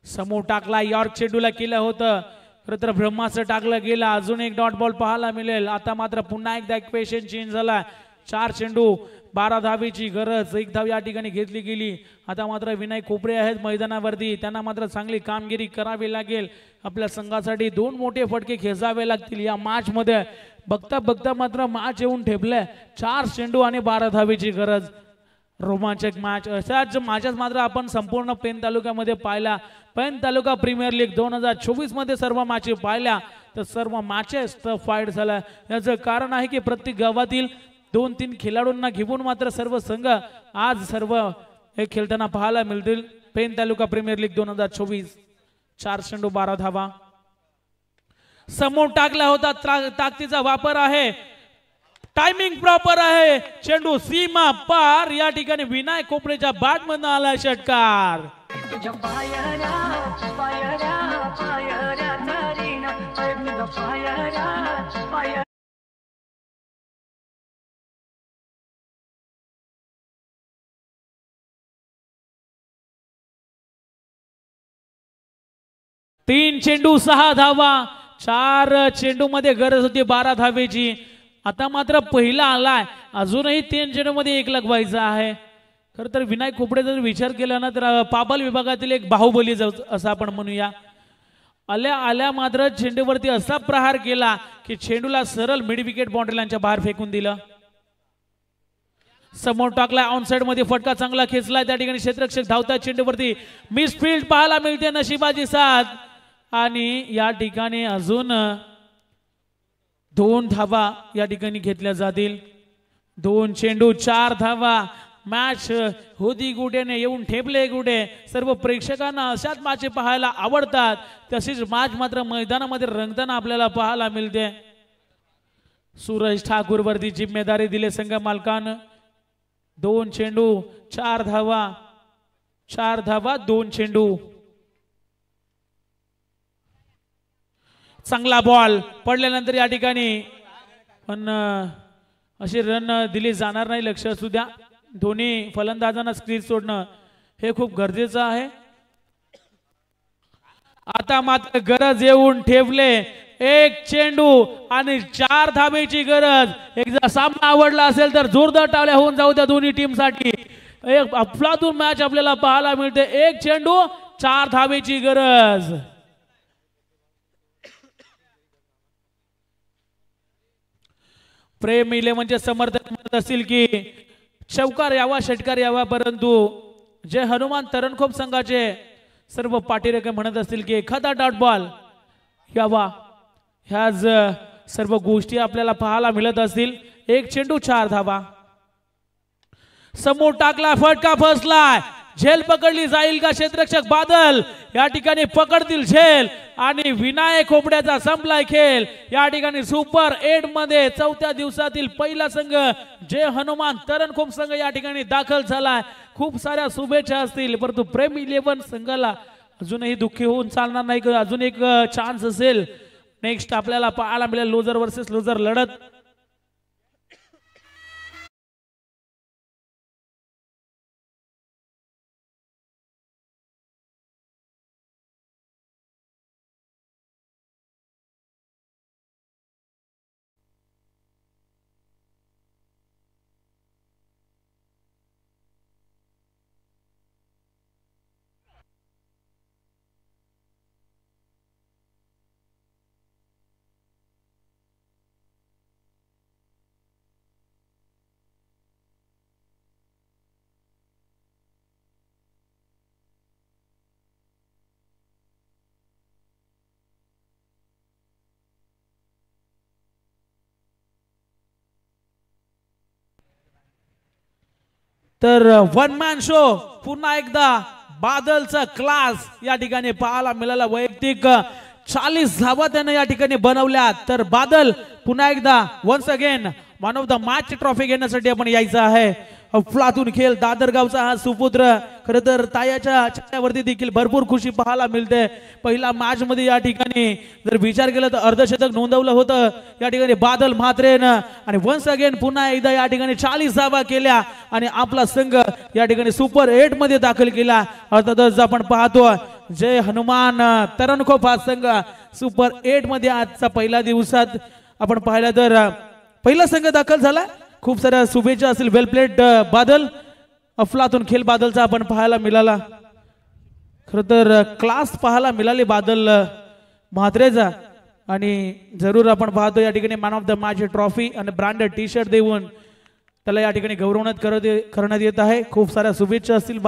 समोर टाकला. यॉर्क चेंडूला केलं होतं. खरं तर ब्रह्माचं टाकलं गेलं. अजून एक डॉट बॉल पाहायला मिळेल. आता मात्र पुन्हा एकदा इक्वेशन चेंज झाला. 4 चेंडू 12 धावेची गरज. 1 धाव या ठिकाणी घेतली गेली. आता मात्र विनायक खोपडे आहेत मैदानावरती. त्यांना मात्र चांगली कामगिरी करावी लागेल. आपल्या संघासाठी 2 मोठे फटके खेचावे लागतील या मॅच मध्ये. बघता बघता मात्र मॅच येऊन ठेपले. 4 चेंडू आणि 12 धावेची गरज. रोमांचक मॅच. अशाच मॅचेस मात्र आपण संपूर्ण पेन तालुक्यामध्ये पाहिला. पेन तालुका प्रीमियर लीग 2024 मध्ये सर्व मॅचेस पाहिल्या तर सर्व मॅचेस टफ फाईट झाल्या. याचं कारण आहे की प्रत्येक गावातील 2-3 खेळाडूंना घेऊन मात्र सर्व संघ आज सर्व हे खेळताना पाहायला मिळतील. पेन तालुका प्रीमियर लीग 2024. 4 चेंडू 12 धावा. समोर टाकला होता. ताकदीचा वापर आहे. टायमिंग प्रॉपर आहे. चेंडू सीमा पार. या ठिकाणी विनायक खोपडेच्या बॅट मधून आला षटकार. तीन चेंडू 6 धावा. 4 चेंडू मध्ये गरज होती 12 धावेची. आता मात्र पहिला आलाय. अजूनही 3 चेंडू मध्ये 1 लगवायचा आहे. खरं तर विनायक खोपडे जर विचार केला ना तर पाबल विभागातील एक बाहुबली असं आपण म्हणूया. आल्या आल्या मात्र चेंडूवरती असा प्रहार केला की चेंडूला सरळ मिड विकेट बाउंड्रीलांच्या बाहेर फेकून दिलं. समोर टाकला. ऑनसाइड मध्ये फटका चांगला खेचला. त्या ठिकाणी क्षेत्ररक्षक धावतात. चेंडूवरती मिसफील्ड पाहायला मिळते. नशिबाची साथ. आणि या ठिकाणी अजून 2 धावा या ठिकाणी घेतल्या जातील. 2 चेंडू 4 धावा. मॅच होती गुटेने येऊन ठेपले गुटे. सर्व प्रेक्षकांना अशाच मॅच पाहायला आवडतात. तशीच मॅच मात्र मैदानामध्ये रंगताना आपल्याला पाहायला मिळते. सूरज ठाकूर वरती जिम्मेदारी दिले संघ मालकानं. 2 चेंडू 4 धावा. 4 धावा 2 चेंडू. चांगला बॉल पडल्यानंतर या ठिकाणी पण अशी रन दिली जाणार नाही. लक्ष असू द्या. दोन्ही फलंदाजांना स्क्रीज सोडणं हे खूप गरजेचं आहे. आता मात्र गरज येऊन ठेवले एक चेंडू आणि 4 धाबेची गरज. एक जर सामना आवडला असेल तर जोरदार टाळ्या होऊन जाऊ द्या दोन्ही टीम साठी. एक अफलातून मॅच आपल्याला पाहायला मिळते. एक चेंडू 4 धाबेची गरज. प्रेम 11चे समर्थक म्हणत असतील की चौकार यावा षटकार यावा, परंतु जे हनुमान तरणखोप संघाचे सर्व पाठीरेखे म्हणत असतील की एखादा डॉट बॉल यावा. ह्याच सर्व गोष्टी आपल्याला पाहायला मिळत असतील. एक चेंडू 4 धावा. समोर टाकला, फटका फसलाय. झेल पकडली जाईल का क्षेत्ररक्षक बादल? या ठिकाणी पकडतील झेल आणि विनायक खोपड्याचा संपलाय खेळ. या ठिकाणी सुपर 8 मध्ये 4थ्या दिवसातील पहिला संघ जे हनुमान तरणखोप संघ या ठिकाणी दाखल झालाय. खूप साऱ्या शुभेच्छा असतील, परंतु प्रेम 11 संघाला अजूनही दुःखी होऊन चालणार नाही. अजून एक चान्स असेल. नेक्स्ट आपल्याला पाहायला मिळेल लुजर वर्सेस लुजर लढत. तर वन मॅन शो पुन्हा एकदा बादलचा क्लास या ठिकाणी पाहायला मिळाला. वैयक्तिक 40 धावा त्याने या ठिकाणी बनवल्या. तर बादल पुन्हा एकदा once again one of the match trophy घेण्यासाठी आपण यायचं आहे. अफलातून खेळ दादरगावचा हा सुपुत्र. खरं तर तायाच्या चेहऱ्यावरती देखील भरपूर खुशी पाहायला मिळते. पहिला मॅच मध्ये या ठिकाणी जर विचार केला तर अर्धशतक नोंदवलं होतं या ठिकाणी बादल म्हात्रेनं. आणि वन्स अगेन पुन्हा एकदा या ठिकाणी 40 धावा केल्या आणि आपला संघ या ठिकाणी सुपर 8 मध्ये दाखल केला. अर्थातच आपण पाहतो जय हनुमान तरणखोप हा संघ सुपर 8 मध्ये आजचा पहिल्या दिवसात आपण पाहिलं तर पहिला संघ दाखल झाला. खूप साऱ्या शुभेच्छा असतील. वेल प्लेड बादल. अफलातून खेळ बादलचा आपण पाहायला मिळाला. खर तर क्लास पाहायला मिळाले बादल म्हात्रेचा. आणि जरूर आपण पाहतो या ठिकाणी man of the match trophy आणि ब्रँडेड टी शर्ट देऊन त्याला या ठिकाणी गौरवण्यात करण्यात येत आहे. खूप साऱ्या शुभेच्छा असतील.